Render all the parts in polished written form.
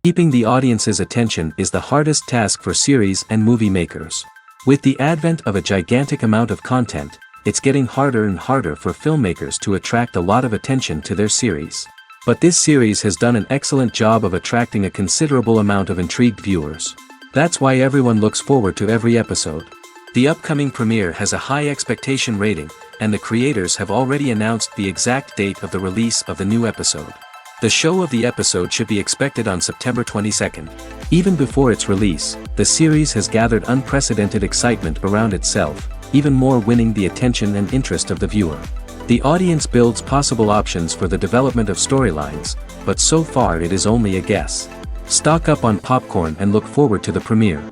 Keeping the audience's attention is the hardest task for series and movie makers. With the advent of a gigantic amount of content, it's getting harder and harder for filmmakers to attract a lot of attention to their series. But this series has done an excellent job of attracting a considerable amount of intrigued viewers. That's why everyone looks forward to every episode. The upcoming premiere has a high expectation rating, and the creators have already announced the exact date of the release of the new episode. The show of the episode should be expected on September 22nd. Even before its release, the series has gathered unprecedented excitement around itself, even more winning the attention and interest of the viewer. The audience builds possible options for the development of storylines, but so far it is only a guess. Stock up on popcorn and look forward to the premiere.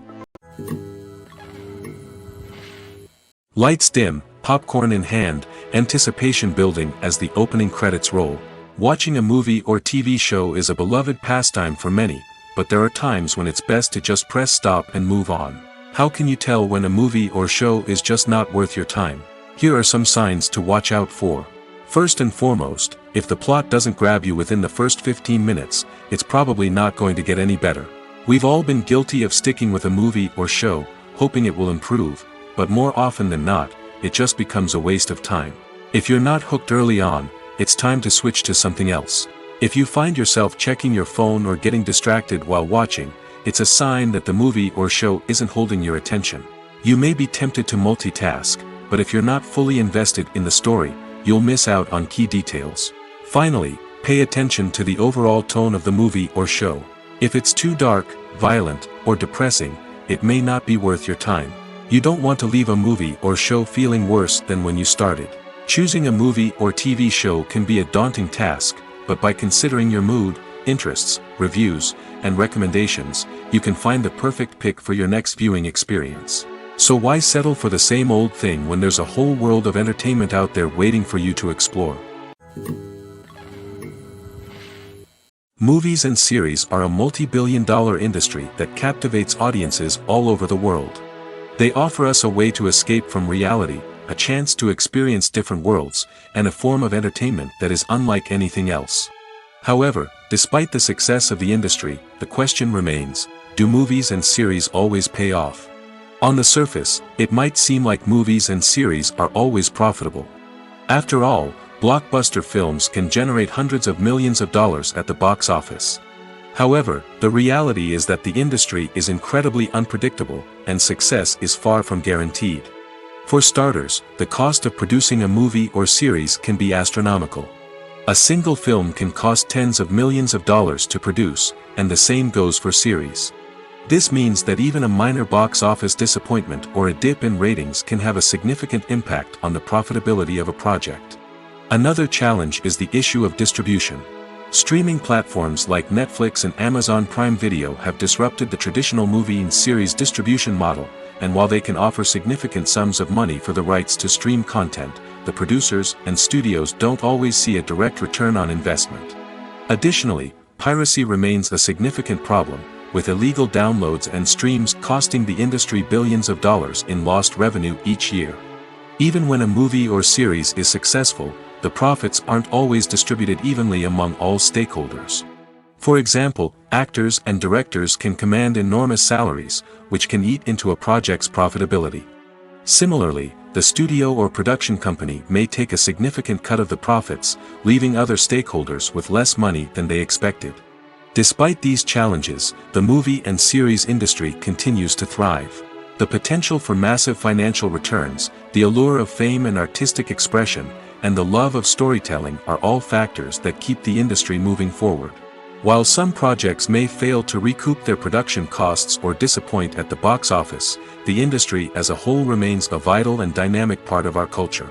Lights dim, popcorn in hand, anticipation building as the opening credits roll. Watching a movie or TV show is a beloved pastime for many, but there are times when it's best to just press stop and move on. How can you tell when a movie or show is just not worth your time? Here are some signs to watch out for. First and foremost, if the plot doesn't grab you within the first 15 minutes, it's probably not going to get any better. We've all been guilty of sticking with a movie or show, hoping it will improve, but more often than not, it just becomes a waste of time. If you're not hooked early on, it's time to switch to something else. If you find yourself checking your phone or getting distracted while watching, it's a sign that the movie or show isn't holding your attention. You may be tempted to multitask, but if you're not fully invested in the story, you'll miss out on key details. Finally, pay attention to the overall tone of the movie or show. If it's too dark, violent, or depressing, it may not be worth your time. You don't want to leave a movie or show feeling worse than when you started. Choosing a movie or TV show can be a daunting task, but by considering your mood, interests, reviews, and recommendations, you can find the perfect pick for your next viewing experience. So why settle for the same old thing when there's a whole world of entertainment out there waiting for you to explore? Movies and series are a multi-billion-dollar industry that captivates audiences all over the world. They offer us a way to escape from reality, a chance to experience different worlds, and a form of entertainment that is unlike anything else. However, despite the success of the industry, the question remains, do movies and series always pay off? On the surface, it might seem like movies and series are always profitable. After all, blockbuster films can generate hundreds of millions of dollars at the box office. However, the reality is that the industry is incredibly unpredictable, and success is far from guaranteed. For starters, the cost of producing a movie or series can be astronomical. A single film can cost tens of millions of dollars to produce, and the same goes for series. This means that even a minor box office disappointment or a dip in ratings can have a significant impact on the profitability of a project. Another challenge is the issue of distribution. Streaming platforms like Netflix and Amazon Prime Video have disrupted the traditional movie and series distribution model, and while they can offer significant sums of money for the rights to stream content, the producers and studios don't always see a direct return on investment. Additionally, piracy remains a significant problem, with illegal downloads and streams costing the industry billions of dollars in lost revenue each year. Even when a movie or series is successful, the profits aren't always distributed evenly among all stakeholders. For example, actors and directors can command enormous salaries, which can eat into a project's profitability. Similarly, the studio or production company may take a significant cut of the profits, leaving other stakeholders with less money than they expected. Despite these challenges, the movie and series industry continues to thrive. The potential for massive financial returns, the allure of fame and artistic expression, and the love of storytelling are all factors that keep the industry moving forward. While some projects may fail to recoup their production costs or disappoint at the box office, the industry as a whole remains a vital and dynamic part of our culture.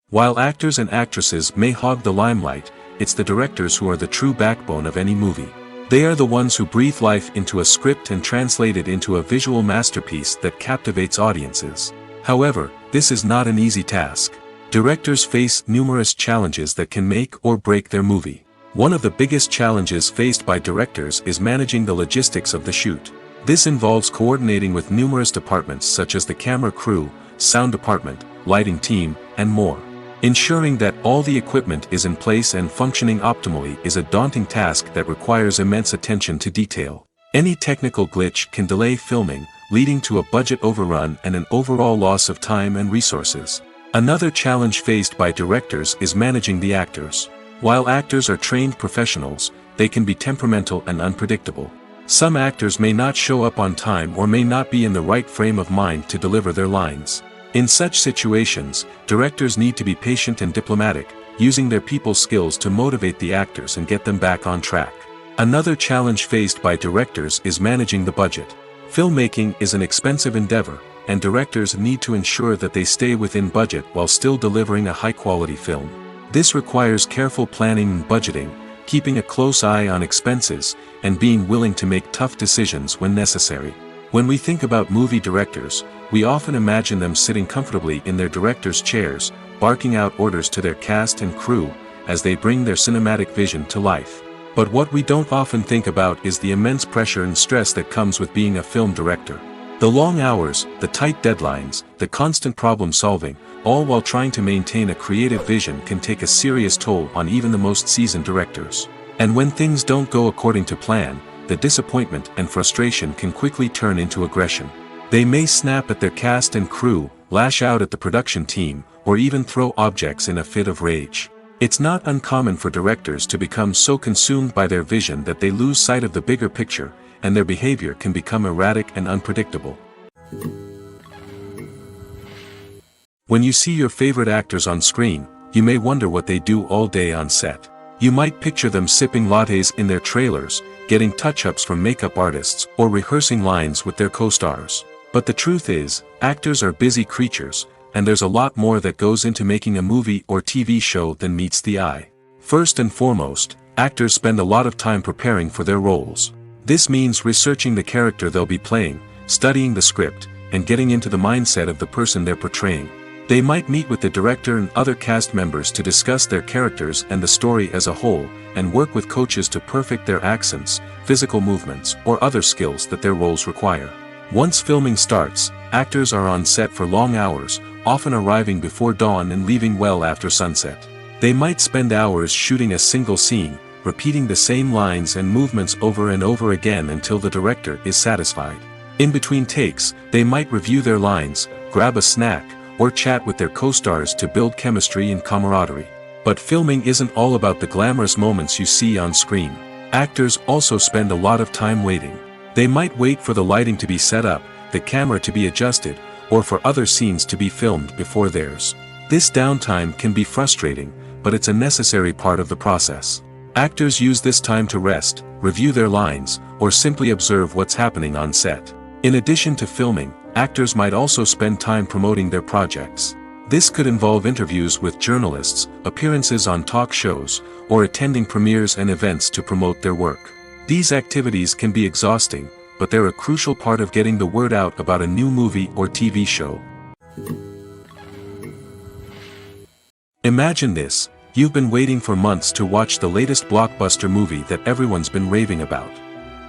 While actors and actresses may hog the limelight, it's the directors who are the true backbone of any movie. They are the ones who breathe life into a script and translate it into a visual masterpiece that captivates audiences. However, this is not an easy task. Directors face numerous challenges that can make or break their movie. One of the biggest challenges faced by directors is managing the logistics of the shoot. This involves coordinating with numerous departments such as the camera crew, sound department, lighting team, and more. Ensuring that all the equipment is in place and functioning optimally is a daunting task that requires immense attention to detail. Any technical glitch can delay filming, leading to a budget overrun and an overall loss of time and resources. Another challenge faced by directors is managing the actors. While actors are trained professionals, they can be temperamental and unpredictable. Some actors may not show up on time or may not be in the right frame of mind to deliver their lines. In such situations, directors need to be patient and diplomatic, using their people skills to motivate the actors and get them back on track. Another challenge faced by directors is managing the budget. Filmmaking is an expensive endeavor, and directors need to ensure that they stay within budget while still delivering a high-quality film. This requires careful planning and budgeting, keeping a close eye on expenses, and being willing to make tough decisions when necessary. When we think about movie directors, we often imagine them sitting comfortably in their director's chairs, barking out orders to their cast and crew, as they bring their cinematic vision to life. But what we don't often think about is the immense pressure and stress that comes with being a film director. The long hours, the tight deadlines, the constant problem solving, all while trying to maintain a creative vision can take a serious toll on even the most seasoned directors. And when things don't go according to plan, the disappointment and frustration can quickly turn into aggression. They may snap at their cast and crew, lash out at the production team, or even throw objects in a fit of rage. It's not uncommon for directors to become so consumed by their vision that they lose sight of the bigger picture, and their behavior can become erratic and unpredictable. When you see your favorite actors on screen, you may wonder what they do all day on set. You might picture them sipping lattes in their trailers, getting touch-ups from makeup artists, or rehearsing lines with their co-stars. But the truth is, actors are busy creatures, and there's a lot more that goes into making a movie or TV show than meets the eye. First and foremost, actors spend a lot of time preparing for their roles. This means researching the character they'll be playing, studying the script, and getting into the mindset of the person they're portraying. They might meet with the director and other cast members to discuss their characters and the story as a whole, and work with coaches to perfect their accents, physical movements, or other skills that their roles require. Once filming starts, actors are on set for long hours, often arriving before dawn and leaving well after sunset. They might spend hours shooting a single scene, repeating the same lines and movements over and over again until the director is satisfied. In between takes, they might review their lines, grab a snack, or chat with their co-stars to build chemistry and camaraderie. But filming isn't all about the glamorous moments you see on screen. Actors also spend a lot of time waiting. They might wait for the lighting to be set up, the camera to be adjusted, or for other scenes to be filmed before theirs. This downtime can be frustrating, but it's a necessary part of the process. Actors use this time to rest, review their lines, or simply observe what's happening on set. In addition to filming, actors might also spend time promoting their projects. This could involve interviews with journalists, appearances on talk shows, or attending premieres and events to promote their work. These activities can be exhausting, but they're a crucial part of getting the word out about a new movie or TV show. Imagine this: you've been waiting for months to watch the latest blockbuster movie that everyone's been raving about.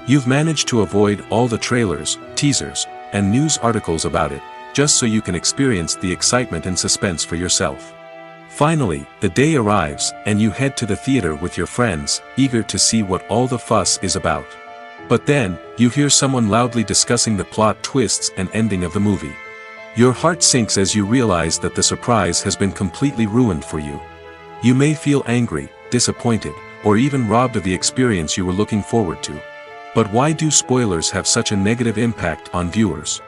You've managed to avoid all the trailers, teasers, and news articles about it, just so you can experience the excitement and suspense for yourself. Finally, the day arrives, and you head to the theater with your friends, eager to see what all the fuss is about. But then, you hear someone loudly discussing the plot twists and ending of the movie. Your heart sinks as you realize that the surprise has been completely ruined for you. You may feel angry, disappointed, or even robbed of the experience you were looking forward to. But why do spoilers have such a negative impact on viewers?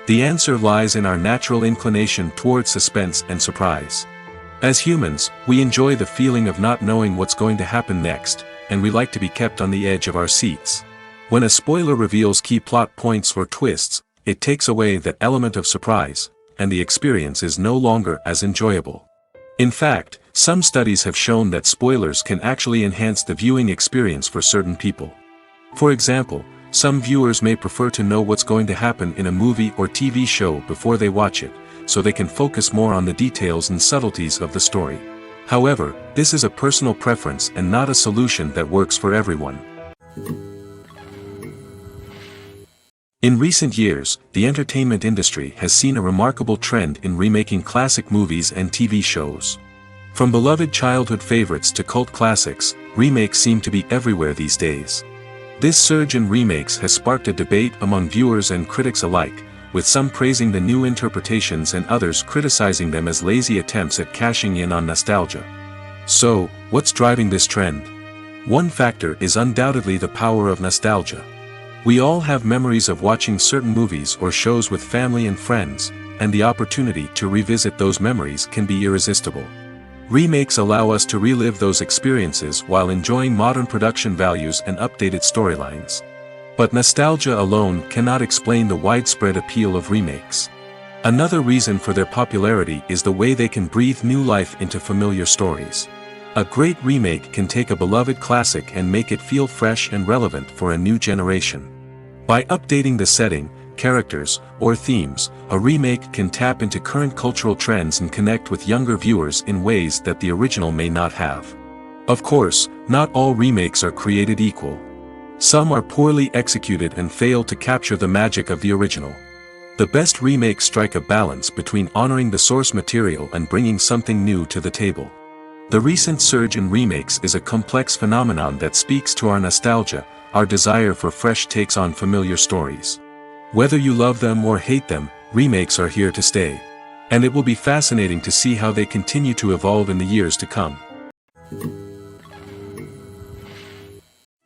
The answer lies in our natural inclination towards suspense and surprise. As humans, we enjoy the feeling of not knowing what's going to happen next, and we like to be kept on the edge of our seats. When a spoiler reveals key plot points or twists, it takes away that element of surprise, and the experience is no longer as enjoyable. In fact, some studies have shown that spoilers can actually enhance the viewing experience for certain people. For example, some viewers may prefer to know what's going to happen in a movie or TV show before they watch it, so they can focus more on the details and subtleties of the story. However, this is a personal preference and not a solution that works for everyone. In recent years, the entertainment industry has seen a remarkable trend in remaking classic movies and TV shows. From beloved childhood favorites to cult classics, remakes seem to be everywhere these days. This surge in remakes has sparked a debate among viewers and critics alike, with some praising the new interpretations and others criticizing them as lazy attempts at cashing in on nostalgia. So, what's driving this trend? One factor is undoubtedly the power of nostalgia. We all have memories of watching certain movies or shows with family and friends, and the opportunity to revisit those memories can be irresistible. Remakes allow us to relive those experiences while enjoying modern production values and updated storylines. But nostalgia alone cannot explain the widespread appeal of remakes. Another reason for their popularity is the way they can breathe new life into familiar stories. A great remake can take a beloved classic and make it feel fresh and relevant for a new generation. By updating the setting, characters, or themes, a remake can tap into current cultural trends and connect with younger viewers in ways that the original may not have. Of course, not all remakes are created equal. Some are poorly executed and fail to capture the magic of the original. The best remakes strike a balance between honoring the source material and bringing something new to the table. The recent surge in remakes is a complex phenomenon that speaks to our nostalgia, our desire for fresh takes on familiar stories. Whether you love them or hate them, remakes are here to stay. And it will be fascinating to see how they continue to evolve in the years to come.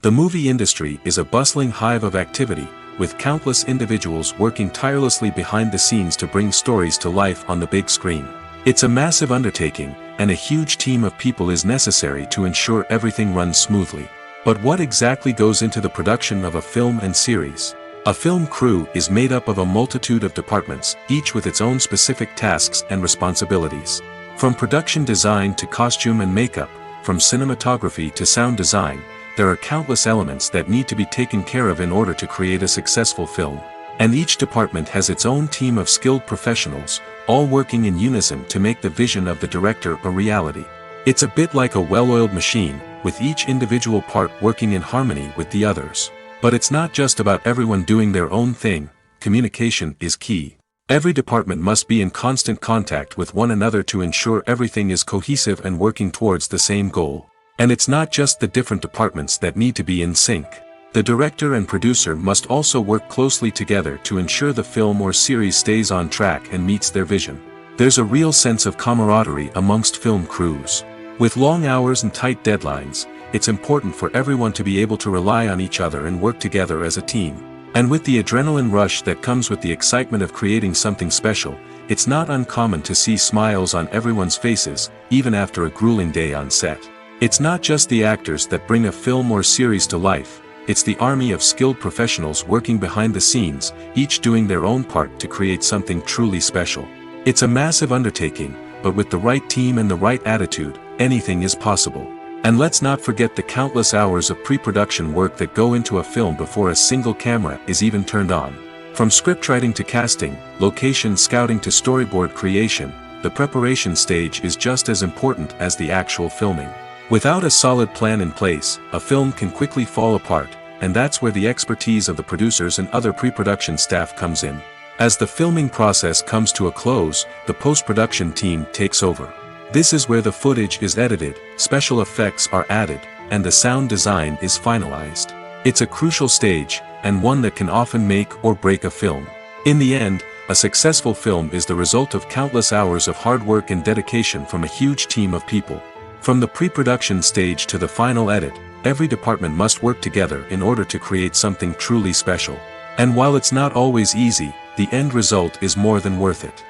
The movie industry is a bustling hive of activity, with countless individuals working tirelessly behind the scenes to bring stories to life on the big screen. It's a massive undertaking, and a huge team of people is necessary to ensure everything runs smoothly. But what exactly goes into the production of a film and series? A film crew is made up of a multitude of departments, each with its own specific tasks and responsibilities. From production design to costume and makeup, from cinematography to sound design, there are countless elements that need to be taken care of in order to create a successful film. And each department has its own team of skilled professionals, all working in unison to make the vision of the director a reality. It's a bit like a well-oiled machine, with each individual part working in harmony with the others. But it's not just about everyone doing their own thing. Communication is key. Every department must be in constant contact with one another to ensure everything is cohesive and working towards the same goal. And it's not just the different departments that need to be in sync. The director and producer must also work closely together to ensure the film or series stays on track and meets their vision. There's a real sense of camaraderie amongst film crews. With long hours and tight deadlines, it's important for everyone to be able to rely on each other and work together as a team. And with the adrenaline rush that comes with the excitement of creating something special, it's not uncommon to see smiles on everyone's faces, even after a grueling day on set. It's not just the actors that bring a film or series to life, it's the army of skilled professionals working behind the scenes, each doing their own part to create something truly special. It's a massive undertaking, but with the right team and the right attitude, anything is possible. And let's not forget the countless hours of pre-production work that go into a film before a single camera is even turned on. From scriptwriting to casting, location scouting to storyboard creation, the preparation stage is just as important as the actual filming. Without a solid plan in place, a film can quickly fall apart, and that's where the expertise of the producers and other pre-production staff comes in. As the filming process comes to a close, the post-production team takes over. This is where the footage is edited, special effects are added, and the sound design is finalized. It's a crucial stage, and one that can often make or break a film. In the end, a successful film is the result of countless hours of hard work and dedication from a huge team of people. From the pre-production stage to the final edit, every department must work together in order to create something truly special. And while it's not always easy, the end result is more than worth it.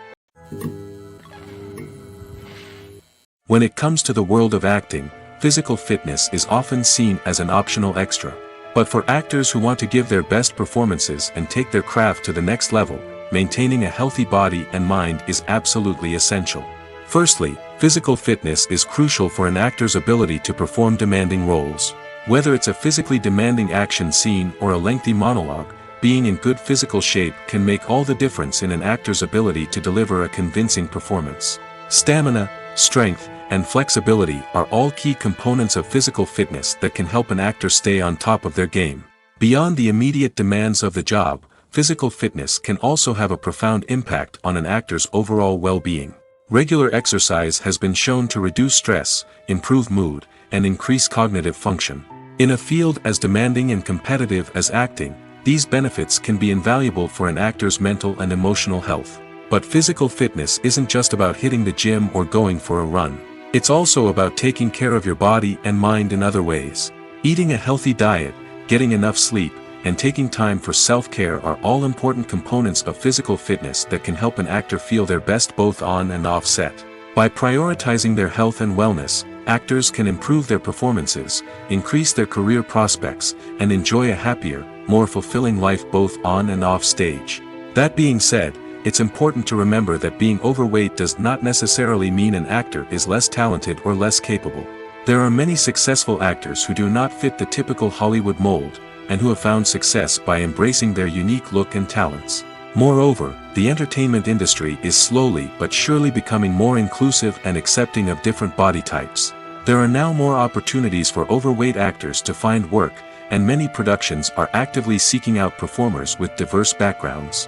When it comes to the world of acting, physical fitness is often seen as an optional extra. But for actors who want to give their best performances and take their craft to the next level, maintaining a healthy body and mind is absolutely essential. Firstly, physical fitness is crucial for an actor's ability to perform demanding roles. Whether it's a physically demanding action scene or a lengthy monologue, being in good physical shape can make all the difference in an actor's ability to deliver a convincing performance. Stamina, strength, and flexibility are all key components of physical fitness that can help an actor stay on top of their game. Beyond the immediate demands of the job, physical fitness can also have a profound impact on an actor's overall well-being. Regular exercise has been shown to reduce stress, improve mood, and increase cognitive function. In a field as demanding and competitive as acting, these benefits can be invaluable for an actor's mental and emotional health. But physical fitness isn't just about hitting the gym or going for a run. It's also about taking care of your body and mind in other ways. Eating a healthy diet, getting enough sleep, and taking time for self-care are all important components of physical fitness that can help an actor feel their best both on and off set. By prioritizing their health and wellness, actors can improve their performances, increase their career prospects, and enjoy a happier, more fulfilling life both on and off stage. That being said, it's important to remember that being overweight does not necessarily mean an actor is less talented or less capable. There are many successful actors who do not fit the typical Hollywood mold, and who have found success by embracing their unique look and talents. Moreover, the entertainment industry is slowly but surely becoming more inclusive and accepting of different body types. There are now more opportunities for overweight actors to find work, and many productions are actively seeking out performers with diverse backgrounds.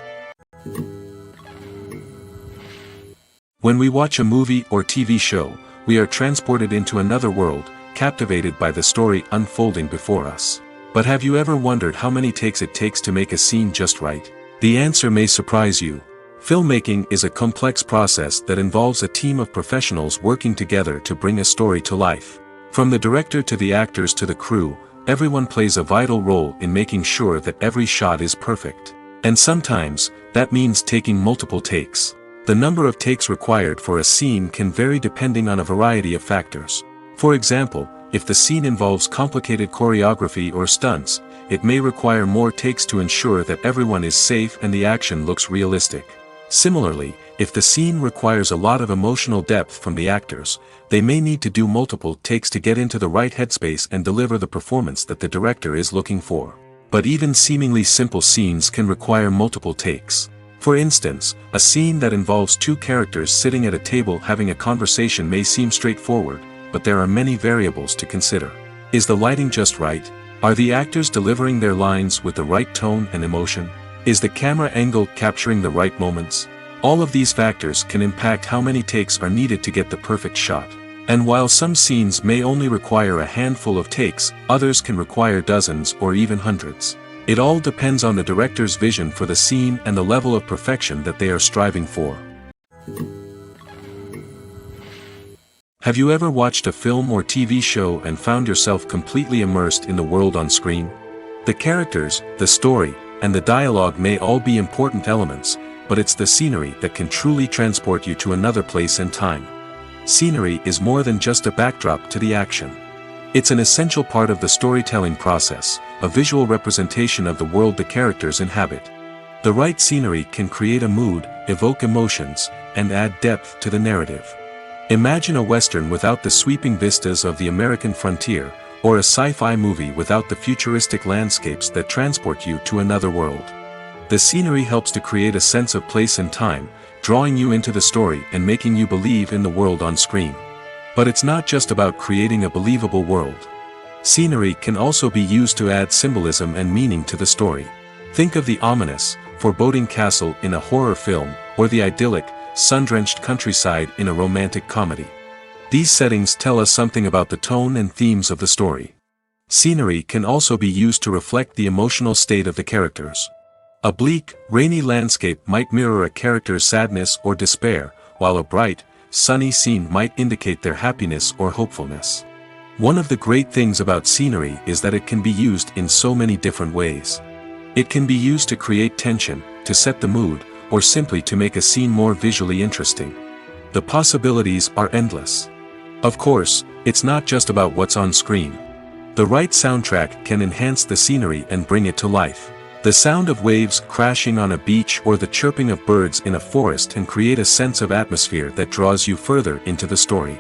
When we watch a movie or TV show, we are transported into another world, captivated by the story unfolding before us. But have you ever wondered how many takes it takes to make a scene just right? The answer may surprise you. Filmmaking is a complex process that involves a team of professionals working together to bring a story to life. From the director to the actors to the crew, everyone plays a vital role in making sure that every shot is perfect. And sometimes, that means taking multiple takes. The number of takes required for a scene can vary depending on a variety of factors. For example, if the scene involves complicated choreography or stunts, it may require more takes to ensure that everyone is safe and the action looks realistic. Similarly, if the scene requires a lot of emotional depth from the actors, they may need to do multiple takes to get into the right headspace and deliver the performance that the director is looking for. But even seemingly simple scenes can require multiple takes. For instance, a scene that involves two characters sitting at a table having a conversation may seem straightforward, but there are many variables to consider. Is the lighting just right? Are the actors delivering their lines with the right tone and emotion? Is the camera angle capturing the right moments? All of these factors can impact how many takes are needed to get the perfect shot. And while some scenes may only require a handful of takes, others can require dozens or even hundreds. It all depends on the director's vision for the scene and the level of perfection that they are striving for. Have you ever watched a film or TV show and found yourself completely immersed in the world on screen? The characters, the story, and the dialogue may all be important elements, but it's the scenery that can truly transport you to another place and time. Scenery is more than just a backdrop to the action. It's an essential part of the storytelling process, a visual representation of the world the characters inhabit. The right scenery can create a mood, evoke emotions, and add depth to the narrative. Imagine a Western without the sweeping vistas of the American frontier, or a sci-fi movie without the futuristic landscapes that transport you to another world. The scenery helps to create a sense of place and time, drawing you into the story and making you believe in the world on screen. But it's not just about creating a believable world. Scenery can also be used to add symbolism and meaning to the story. Think of the ominous, foreboding castle in a horror film, or the idyllic, sun-drenched countryside in a romantic comedy. These settings tell us something about the tone and themes of the story. Scenery can also be used to reflect the emotional state of the characters. A bleak, rainy landscape might mirror a character's sadness or despair, while a bright, sunny scene might indicate their happiness or hopefulness. One of the great things about scenery is that it can be used in so many different ways. It can be used to create tension, to set the mood, or simply to make a scene more visually interesting. The possibilities are endless. Of course, it's not just about what's on screen. The right soundtrack can enhance the scenery and bring it to life. The sound of waves crashing on a beach or the chirping of birds in a forest can create a sense of atmosphere that draws you further into the story.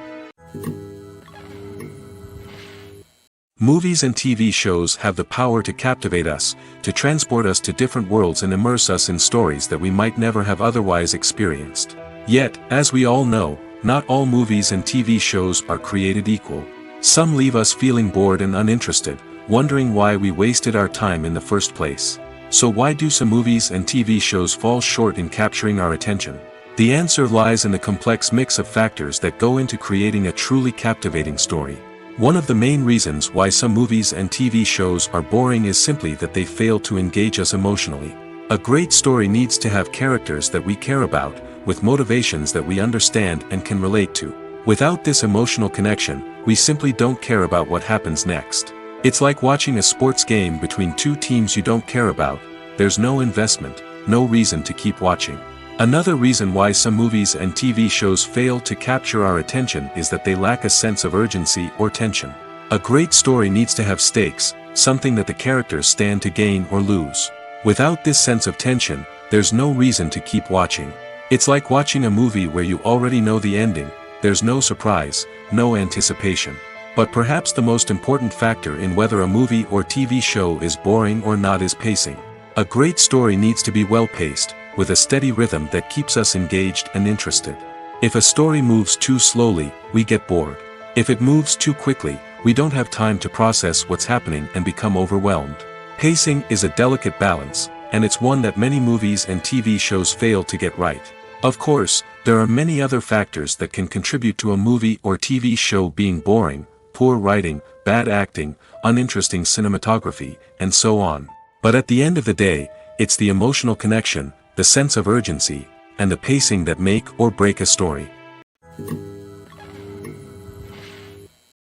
Movies and TV shows have the power to captivate us, to transport us to different worlds and immerse us in stories that we might never have otherwise experienced. Yet, as we all know, not all movies and TV shows are created equal. Some leave us feeling bored and uninterested, wondering why we wasted our time in the first place. So why do some movies and TV shows fall short in capturing our attention? The answer lies in the complex mix of factors that go into creating a truly captivating story. One of the main reasons why some movies and TV shows are boring is simply that they fail to engage us emotionally. A great story needs to have characters that we care about, with motivations that we understand and can relate to. Without this emotional connection, we simply don't care about what happens next. It's like watching a sports game between two teams you don't care about. There's no investment, no reason to keep watching. Another reason why some movies and TV shows fail to capture our attention is that they lack a sense of urgency or tension. A great story needs to have stakes, something that the characters stand to gain or lose. Without this sense of tension, there's no reason to keep watching. It's like watching a movie where you already know the ending. There's no surprise, no anticipation. But perhaps the most important factor in whether a movie or TV show is boring or not is pacing. A great story needs to be well-paced, with a steady rhythm that keeps us engaged and interested. If a story moves too slowly, we get bored. If it moves too quickly, we don't have time to process what's happening and become overwhelmed. Pacing is a delicate balance, and it's one that many movies and TV shows fail to get right. Of course, there are many other factors that can contribute to a movie or TV show being boring: poor writing, bad acting, uninteresting cinematography, and so on. But at the end of the day, it's the emotional connection, the sense of urgency, and the pacing that make or break a story.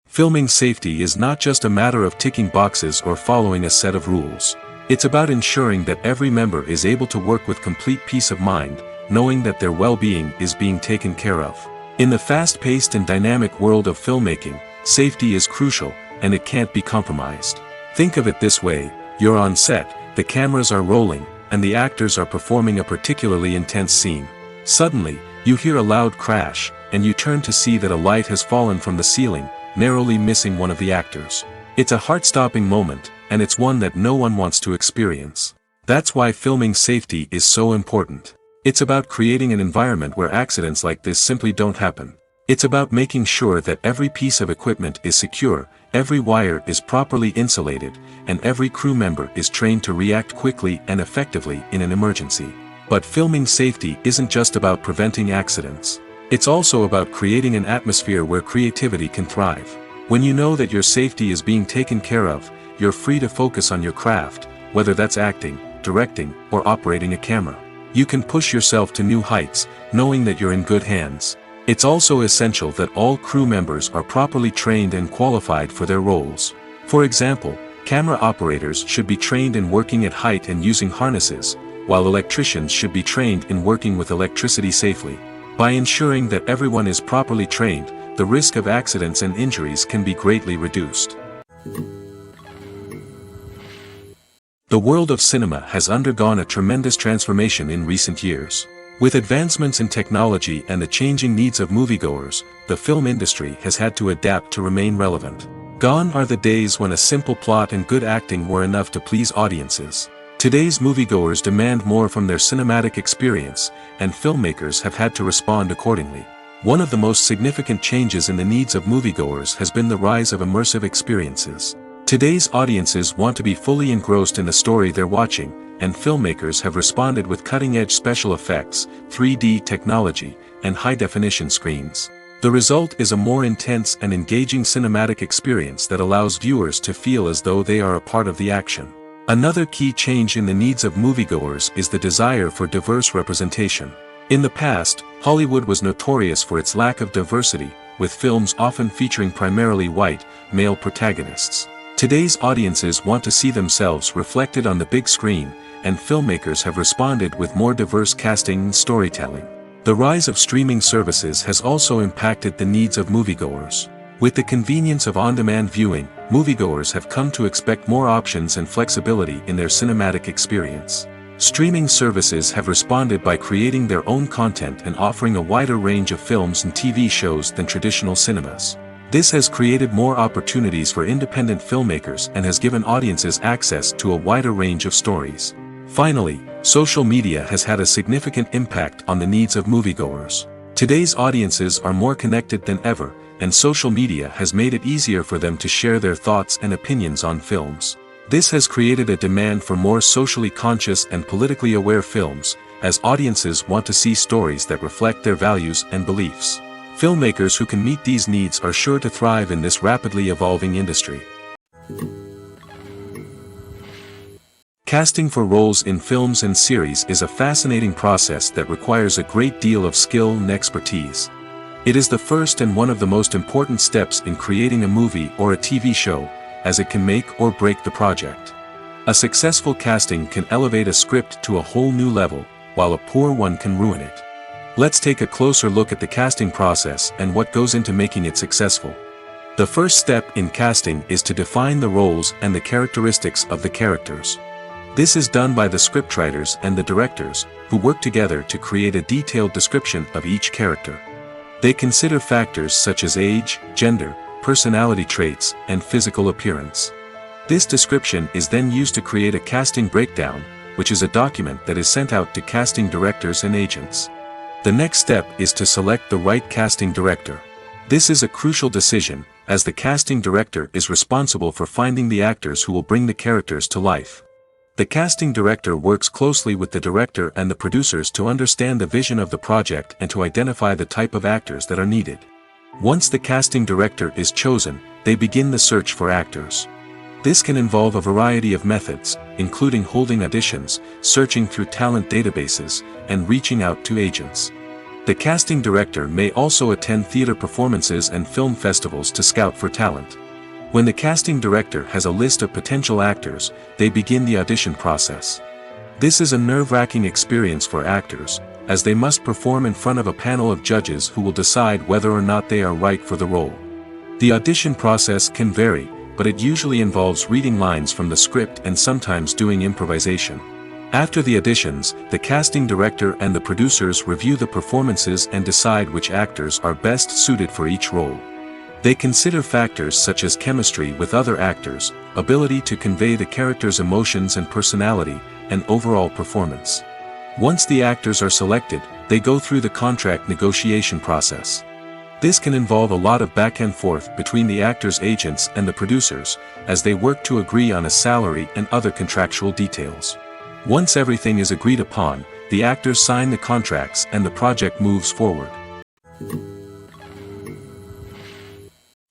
Filming safety is not just a matter of ticking boxes or following a set of rules. It's about ensuring that every member is able to work with complete peace of mind, knowing that their well-being is being taken care of. In the fast-paced and dynamic world of filmmaking, safety is crucial, and it can't be compromised. Think of it this way: you're on set, the cameras are rolling, and the actors are performing a particularly intense scene. Suddenly, you hear a loud crash, and you turn to see that a light has fallen from the ceiling, narrowly missing one of the actors. It's a heart-stopping moment, and it's one that no one wants to experience. That's why filming safety is so important. It's about creating an environment where accidents like this simply don't happen. It's about making sure that every piece of equipment is secure, every wire is properly insulated, and every crew member is trained to react quickly and effectively in an emergency. But filming safety isn't just about preventing accidents. It's also about creating an atmosphere where creativity can thrive. When you know that your safety is being taken care of, you're free to focus on your craft, whether that's acting, directing, or operating a camera. You can push yourself to new heights, knowing that you're in good hands. It's also essential that all crew members are properly trained and qualified for their roles. For example, camera operators should be trained in working at height and using harnesses, while electricians should be trained in working with electricity safely. By ensuring that everyone is properly trained, the risk of accidents and injuries can be greatly reduced. The world of cinema has undergone a tremendous transformation in recent years. With advancements in technology and the changing needs of moviegoers, the film industry has had to adapt to remain relevant. Gone are the days when a simple plot and good acting were enough to please audiences. Today's moviegoers demand more from their cinematic experience, and filmmakers have had to respond accordingly. One of the most significant changes in the needs of moviegoers has been the rise of immersive experiences. Today's audiences want to be fully engrossed in the story they're watching, and filmmakers have responded with cutting-edge special effects, 3D technology, and high-definition screens. The result is a more intense and engaging cinematic experience that allows viewers to feel as though they are a part of the action. Another key change in the needs of moviegoers is the desire for diverse representation. In the past, Hollywood was notorious for its lack of diversity, with films often featuring primarily white, male protagonists. Today's audiences want to see themselves reflected on the big screen, and filmmakers have responded with more diverse casting and storytelling. The rise of streaming services has also impacted the needs of moviegoers. With the convenience of on-demand viewing, moviegoers have come to expect more options and flexibility in their cinematic experience. Streaming services have responded by creating their own content and offering a wider range of films and TV shows than traditional cinemas. This has created more opportunities for independent filmmakers and has given audiences access to a wider range of stories. Finally, social media has had a significant impact on the needs of moviegoers. Today's audiences are more connected than ever, and social media has made it easier for them to share their thoughts and opinions on films. This has created a demand for more socially conscious and politically aware films, as audiences want to see stories that reflect their values and beliefs. Filmmakers who can meet these needs are sure to thrive in this rapidly evolving industry. Casting for roles in films and series is a fascinating process that requires a great deal of skill and expertise. It is the first and one of the most important steps in creating a movie or a TV show, as it can make or break the project. A successful casting can elevate a script to a whole new level, while a poor one can ruin it. Let's take a closer look at the casting process and what goes into making it successful. The first step in casting is to define the roles and the characteristics of the characters. This is done by the scriptwriters and the directors, who work together to create a detailed description of each character. They consider factors such as age, gender, personality traits, and physical appearance. This description is then used to create a casting breakdown, which is a document that is sent out to casting directors and agents. The next step is to select the right casting director. This is a crucial decision, as the casting director is responsible for finding the actors who will bring the characters to life. The casting director works closely with the director and the producers to understand the vision of the project and to identify the type of actors that are needed. Once the casting director is chosen, they begin the search for actors. This can involve a variety of methods, including holding auditions, searching through talent databases, and reaching out to agents. The casting director may also attend theater performances and film festivals to scout for talent. When the casting director has a list of potential actors, they begin the audition process. This is a nerve-wracking experience for actors, as they must perform in front of a panel of judges who will decide whether or not they are right for the role. The audition process can vary, but it usually involves reading lines from the script and sometimes doing improvisation. After the auditions, the casting director and the producers review the performances and decide which actors are best suited for each role. They consider factors such as chemistry with other actors, ability to convey the character's emotions and personality, and overall performance. Once the actors are selected, they go through the contract negotiation process. This can involve a lot of back and forth between the actors' agents and the producers, as they work to agree on a salary and other contractual details. Once everything is agreed upon, the actors sign the contracts and the project moves forward.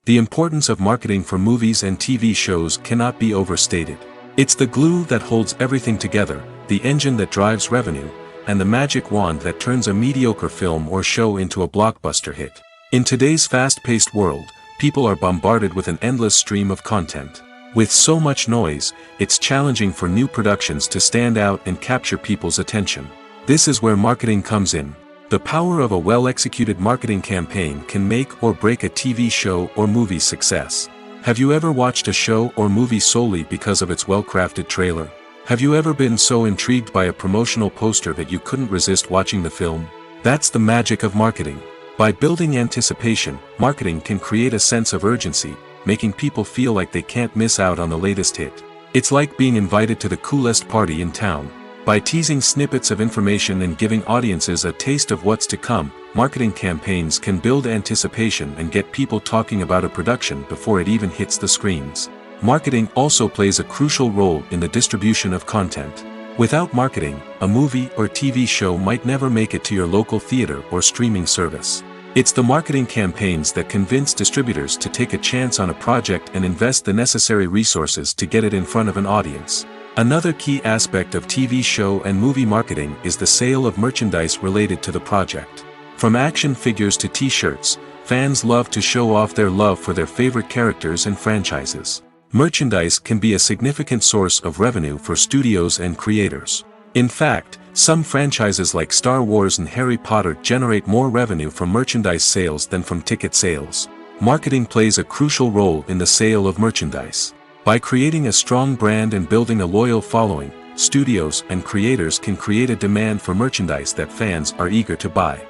The importance of marketing for movies and TV shows cannot be overstated. It's the glue that holds everything together, the engine that drives revenue, and the magic wand that turns a mediocre film or show into a blockbuster hit. In today's fast-paced world, people are bombarded with an endless stream of content. With so much noise, it's challenging for new productions to stand out and capture people's attention. This is where marketing comes in. The power of a well-executed marketing campaign can make or break a TV show or movie's success. Have you ever watched a show or movie solely because of its well-crafted trailer? Have you ever been so intrigued by a promotional poster that you couldn't resist watching the film? That's the magic of marketing. By building anticipation, marketing can create a sense of urgency, making people feel like they can't miss out on the latest hit. It's like being invited to the coolest party in town. By teasing snippets of information and giving audiences a taste of what's to come, marketing campaigns can build anticipation and get people talking about a production before it even hits the screens. Marketing also plays a crucial role in the distribution of content. Without marketing, a movie or TV show might never make it to your local theater or streaming service. It's the marketing campaigns that convince distributors to take a chance on a project and invest the necessary resources to get it in front of an audience. Another key aspect of TV show and movie marketing is the sale of merchandise related to the project. From action figures to t-shirts, fans love to show off their love for their favorite characters and franchises. Merchandise can be a significant source of revenue for studios and creators. In fact, some franchises like Star Wars and Harry Potter generate more revenue from merchandise sales than from ticket sales. Marketing plays a crucial role in the sale of merchandise. By creating a strong brand and building a loyal following, studios and creators can create a demand for merchandise that fans are eager to buy.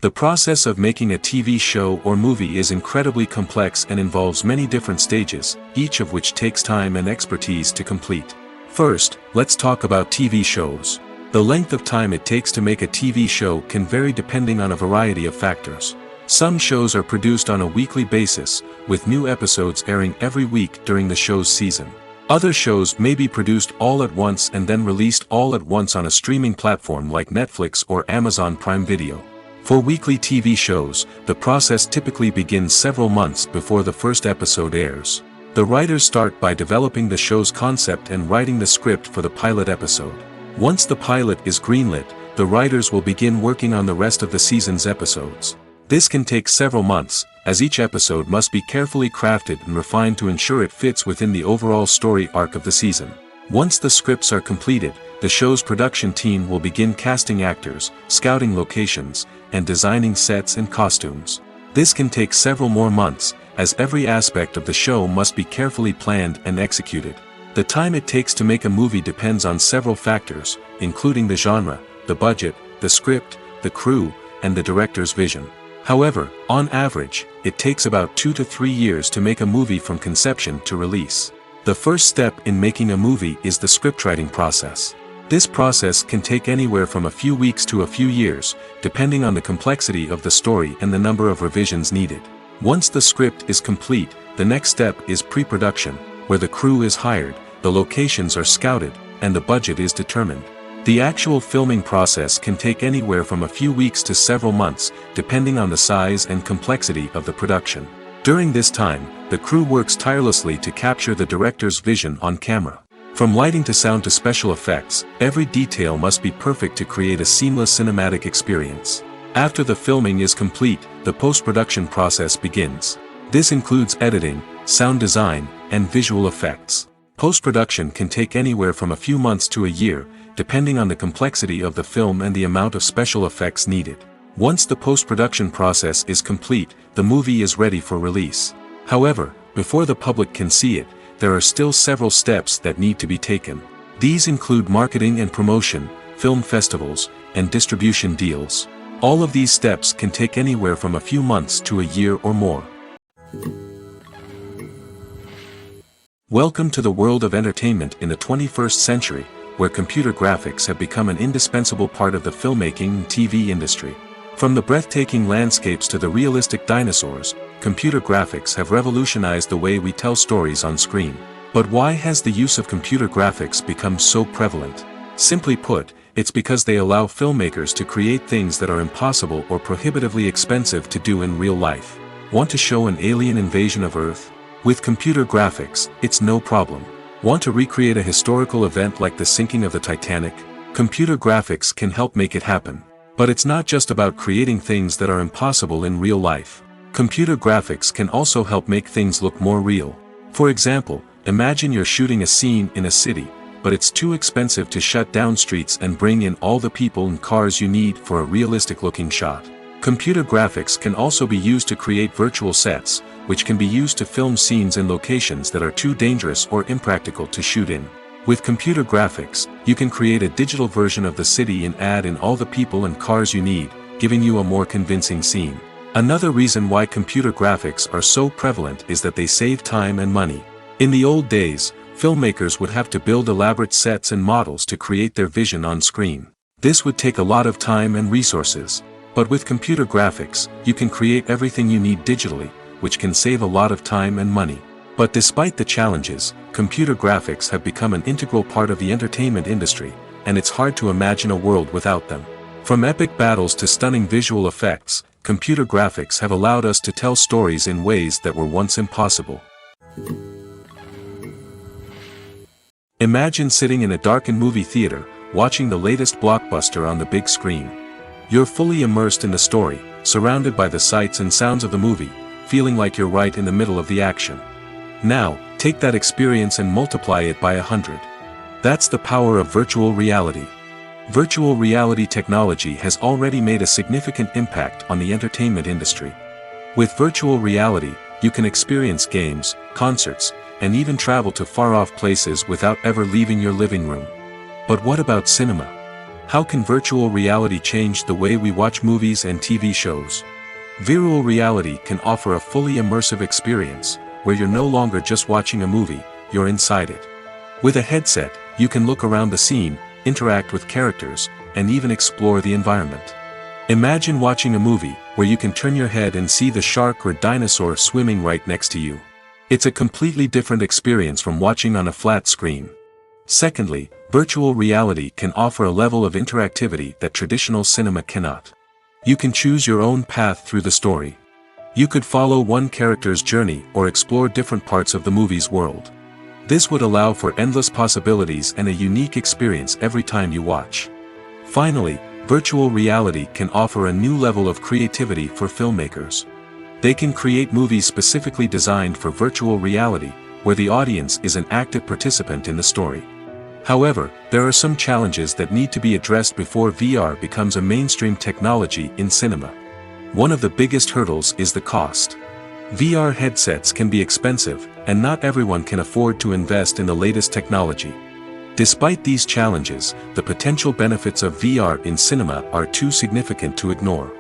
The process of making a TV show or movie is incredibly complex and involves many different stages, each of which takes time and expertise to complete. First, let's talk about TV shows. The length of time it takes to make a TV show can vary depending on a variety of factors. Some shows are produced on a weekly basis, with new episodes airing every week during the show's season. Other shows may be produced all at once and then released all at once on a streaming platform like Netflix or Amazon Prime Video. For weekly TV shows, the process typically begins several months before the first episode airs. The writers start by developing the show's concept and writing the script for the pilot episode. Once the pilot is greenlit, the writers will begin working on the rest of the season's episodes. This can take several months, as each episode must be carefully crafted and refined to ensure it fits within the overall story arc of the season. Once the scripts are completed, the show's production team will begin casting actors, scouting locations, and designing sets and costumes. This can take several more months, as every aspect of the show must be carefully planned and executed. The time it takes to make a movie depends on several factors, including the genre, the budget, the script, the crew, and the director's vision. However, on average, it takes about 2 to 3 years to make a movie from conception to release. The first step in making a movie is the scriptwriting process. This process can take anywhere from a few weeks to a few years, depending on the complexity of the story and the number of revisions needed. Once the script is complete, the next step is pre-production, where the crew is hired, the locations are scouted, and the budget is determined. The actual filming process can take anywhere from a few weeks to several months, depending on the size and complexity of the production. During this time, the crew works tirelessly to capture the director's vision on camera. From lighting to sound to special effects, every detail must be perfect to create a seamless cinematic experience. After the filming is complete, the post-production process begins. This includes editing, sound design, and visual effects. Post-production can take anywhere from a few months to a year, depending on the complexity of the film and the amount of special effects needed. Once the post-production process is complete, the movie is ready for release. However, before the public can see it, there are still several steps that need to be taken. These include marketing and promotion, film festivals, and distribution deals. All of these steps can take anywhere from a few months to a year or more. Welcome to the world of entertainment in the 21st century, where computer graphics have become an indispensable part of the filmmaking and TV industry. From the breathtaking landscapes to the realistic dinosaurs, computer graphics have revolutionized the way we tell stories on screen. But why has the use of computer graphics become so prevalent? Simply put, it's because they allow filmmakers to create things that are impossible or prohibitively expensive to do in real life. Want to show an alien invasion of Earth? With computer graphics, it's no problem. Want to recreate a historical event like the sinking of the Titanic? Computer graphics can help make it happen. But it's not just about creating things that are impossible in real life. Computer graphics can also help make things look more real. For example, imagine you're shooting a scene in a city, but it's too expensive to shut down streets and bring in all the people and cars you need for a realistic-looking shot. Computer graphics can also be used to create virtual sets, which can be used to film scenes in locations that are too dangerous or impractical to shoot in. With computer graphics, you can create a digital version of the city and add in all the people and cars you need, giving you a more convincing scene. Another reason why computer graphics are so prevalent is that they save time and money. In the old days, filmmakers would have to build elaborate sets and models to create their vision on screen. This would take a lot of time and resources. But with computer graphics, you can create everything you need digitally, which can save a lot of time and money. But despite the challenges, computer graphics have become an integral part of the entertainment industry, and it's hard to imagine a world without them. From epic battles to stunning visual effects, computer graphics have allowed us to tell stories in ways that were once impossible. Imagine sitting in a darkened movie theater, watching the latest blockbuster on the big screen. You're fully immersed in the story, surrounded by the sights and sounds of the movie, feeling like you're right in the middle of the action. Now, take that experience and multiply it by 100. That's the power of virtual reality. Virtual reality technology has already made a significant impact on the entertainment industry. With virtual reality, you can experience games, concerts, and even travel to far-off places without ever leaving your living room. But what about cinema? How can virtual reality change the way we watch movies and TV shows? Virtual reality can offer a fully immersive experience, where you're no longer just watching a movie, you're inside it. With a headset, you can look around the scene, interact with characters, and even explore the environment. Imagine watching a movie where you can turn your head and see the shark or dinosaur swimming right next to you. It's a completely different experience from watching on a flat screen. Secondly, virtual reality can offer a level of interactivity that traditional cinema cannot. You can choose your own path through the story. You could follow one character's journey or explore different parts of the movie's world. This would allow for endless possibilities and a unique experience every time you watch. Finally, virtual reality can offer a new level of creativity for filmmakers. They can create movies specifically designed for virtual reality, where the audience is an active participant in the story. However, there are some challenges that need to be addressed before VR becomes a mainstream technology in cinema. One of the biggest hurdles is the cost. VR headsets can be expensive, and not everyone can afford to invest in the latest technology. Despite these challenges, the potential benefits of VR in cinema are too significant to ignore.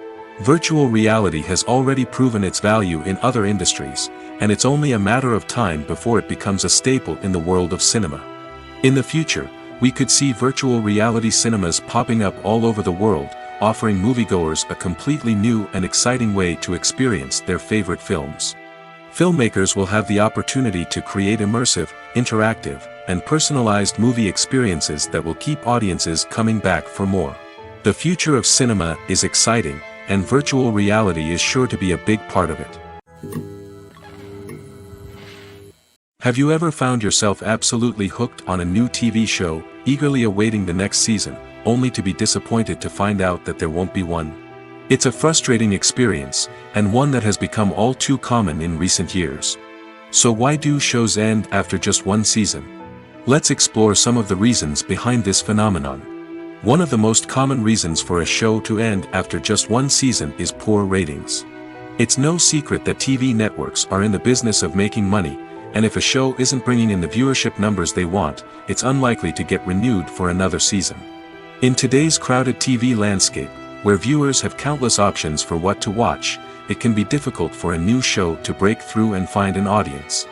Virtual reality has already proven its value in other industries, and it's only a matter of time before it becomes a staple in the world of cinema. In the future, we could see virtual reality cinemas popping up all over the world, offering moviegoers a completely new and exciting way to experience their favorite films. Filmmakers will have the opportunity to create immersive, interactive, and personalized movie experiences that will keep audiences coming back for more. The future of cinema is exciting, and virtual reality is sure to be a big part of it. Have you ever found yourself absolutely hooked on a new TV show, eagerly awaiting the next season, only to be disappointed to find out that there won't be one? It's a frustrating experience, and one that has become all too common in recent years. So why do shows end after just one season? Let's explore some of the reasons behind this phenomenon. One of the most common reasons for a show to end after just one season is poor ratings. It's no secret that TV networks are in the business of making money, and if a show isn't bringing in the viewership numbers they want, it's unlikely to get renewed for another season. In today's crowded TV landscape, where viewers have countless options for what to watch, it can be difficult for a new show to break through and find an audience.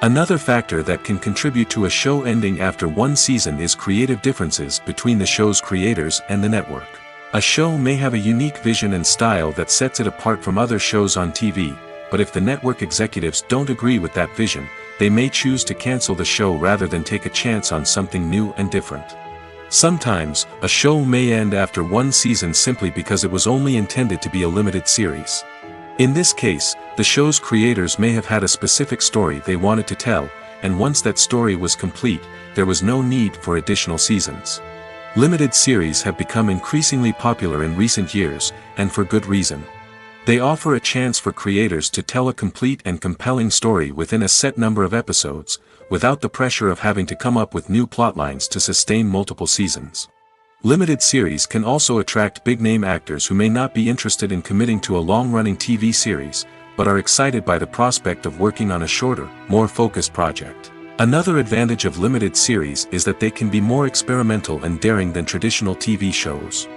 Another factor that can contribute to a show ending after one season is creative differences between the show's creators and the network. A show may have a unique vision and style that sets it apart from other shows on TV, but if the network executives don't agree with that vision, they may choose to cancel the show rather than take a chance on something new and different. Sometimes, a show may end after one season simply because it was only intended to be a limited series. In this case, the show's creators may have had a specific story they wanted to tell, and once that story was complete, there was no need for additional seasons. Limited series have become increasingly popular in recent years, and for good reason. They offer a chance for creators to tell a complete and compelling story within a set number of episodes, without the pressure of having to come up with new plotlines to sustain multiple seasons. Limited series can also attract big-name actors who may not be interested in committing to a long-running TV series, but are excited by the prospect of working on a shorter, more focused project. Another advantage of limited series is that they can be more experimental and daring than traditional TV shows.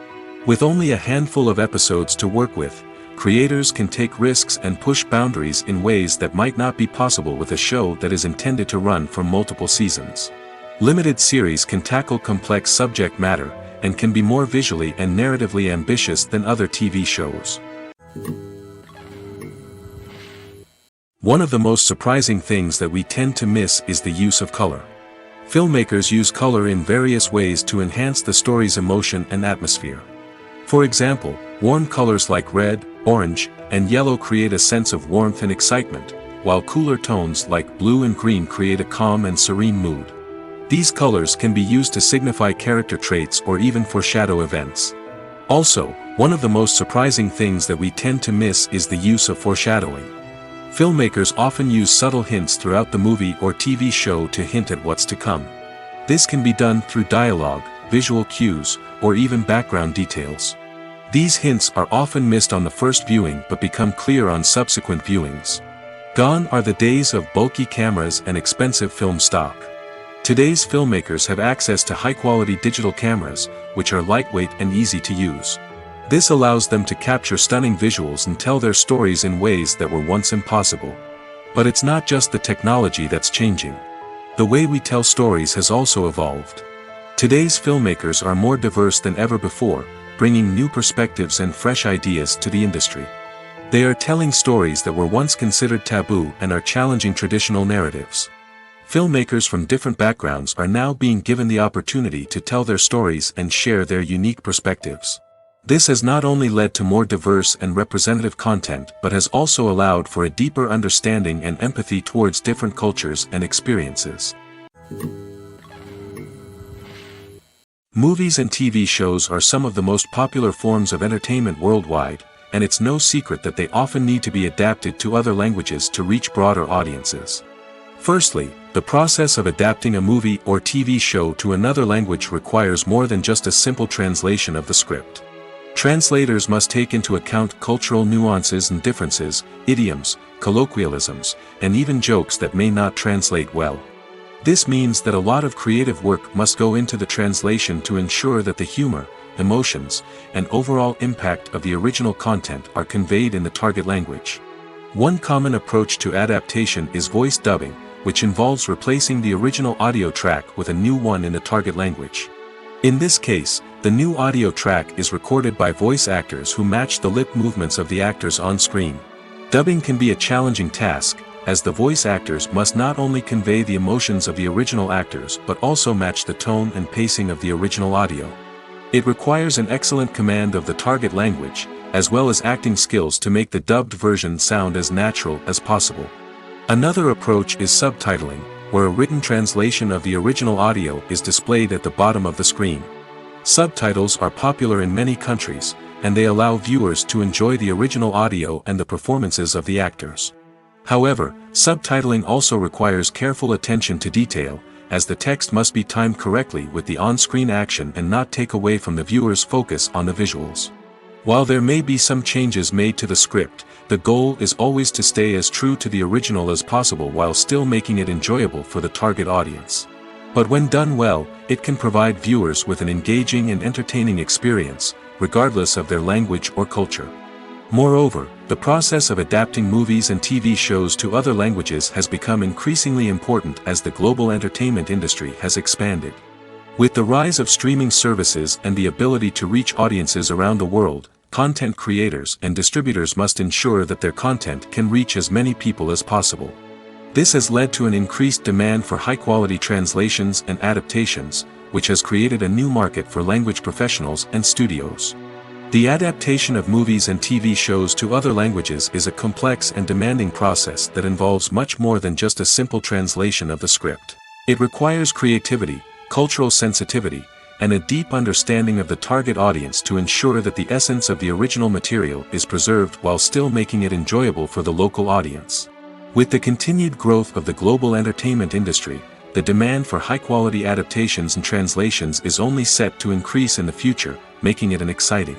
With only a handful of episodes to work with, creators can take risks and push boundaries in ways that might not be possible with a show that is intended to run for multiple seasons. Limited series can tackle complex subject matter, and can be more visually and narratively ambitious than other TV shows. One of the most surprising things that we tend to miss is the use of color. Filmmakers use color in various ways to enhance the story's emotion and atmosphere. For example, warm colors like red, orange, and yellow create a sense of warmth and excitement, while cooler tones like blue and green create a calm and serene mood. These colors can be used to signify character traits or even foreshadow events. Also, one of the most surprising things that we tend to miss is the use of foreshadowing. Filmmakers often use subtle hints throughout the movie or TV show to hint at what's to come. This can be done through dialogue, visual cues, or even background details. These hints are often missed on the first viewing but become clear on subsequent viewings. Gone are the days of bulky cameras and expensive film stock. Today's filmmakers have access to high-quality digital cameras, which are lightweight and easy to use. This allows them to capture stunning visuals and tell their stories in ways that were once impossible. But it's not just the technology that's changing. The way we tell stories has also evolved. Today's filmmakers are more diverse than ever before, bringing new perspectives and fresh ideas to the industry. They are telling stories that were once considered taboo and are challenging traditional narratives. Filmmakers from different backgrounds are now being given the opportunity to tell their stories and share their unique perspectives. This has not only led to more diverse and representative content but has also allowed for a deeper understanding and empathy towards different cultures and experiences. Movies and TV shows are some of the most popular forms of entertainment worldwide, and it's no secret that they often need to be adapted to other languages to reach broader audiences. Firstly, the process of adapting a movie or TV show to another language requires more than just a simple translation of the script. Translators must take into account cultural nuances and differences, idioms, colloquialisms, and even jokes that may not translate well. This means that a lot of creative work must go into the translation to ensure that the humor, emotions, and overall impact of the original content are conveyed in the target language. One common approach to adaptation is voice dubbing, which involves replacing the original audio track with a new one in the target language. In this case, the new audio track is recorded by voice actors who match the lip movements of the actors on screen. Dubbing can be a challenging task, as the voice actors must not only convey the emotions of the original actors but also match the tone and pacing of the original audio. It requires an excellent command of the target language, as well as acting skills to make the dubbed version sound as natural as possible. Another approach is subtitling, where a written translation of the original audio is displayed at the bottom of the screen. Subtitles are popular in many countries, and they allow viewers to enjoy the original audio and the performances of the actors. However, subtitling also requires careful attention to detail, as the text must be timed correctly with the on-screen action and not take away from the viewer's focus on the visuals. While there may be some changes made to the script, the goal is always to stay as true to the original as possible while still making it enjoyable for the target audience. But when done well, it can provide viewers with an engaging and entertaining experience, regardless of their language or culture. Moreover, the process of adapting movies and TV shows to other languages has become increasingly important as the global entertainment industry has expanded. With the rise of streaming services and the ability to reach audiences around the world, content creators and distributors must ensure that their content can reach as many people as possible. This has led to an increased demand for high-quality translations and adaptations, which has created a new market for language professionals and studios. The adaptation of movies and TV shows to other languages is a complex and demanding process that involves much more than just a simple translation of the script. It requires creativity, cultural sensitivity, and a deep understanding of the target audience to ensure that the essence of the original material is preserved while still making it enjoyable for the local audience. With the continued growth of the global entertainment industry, the demand for high-quality adaptations and translations is only set to increase in the future, making it an exciting.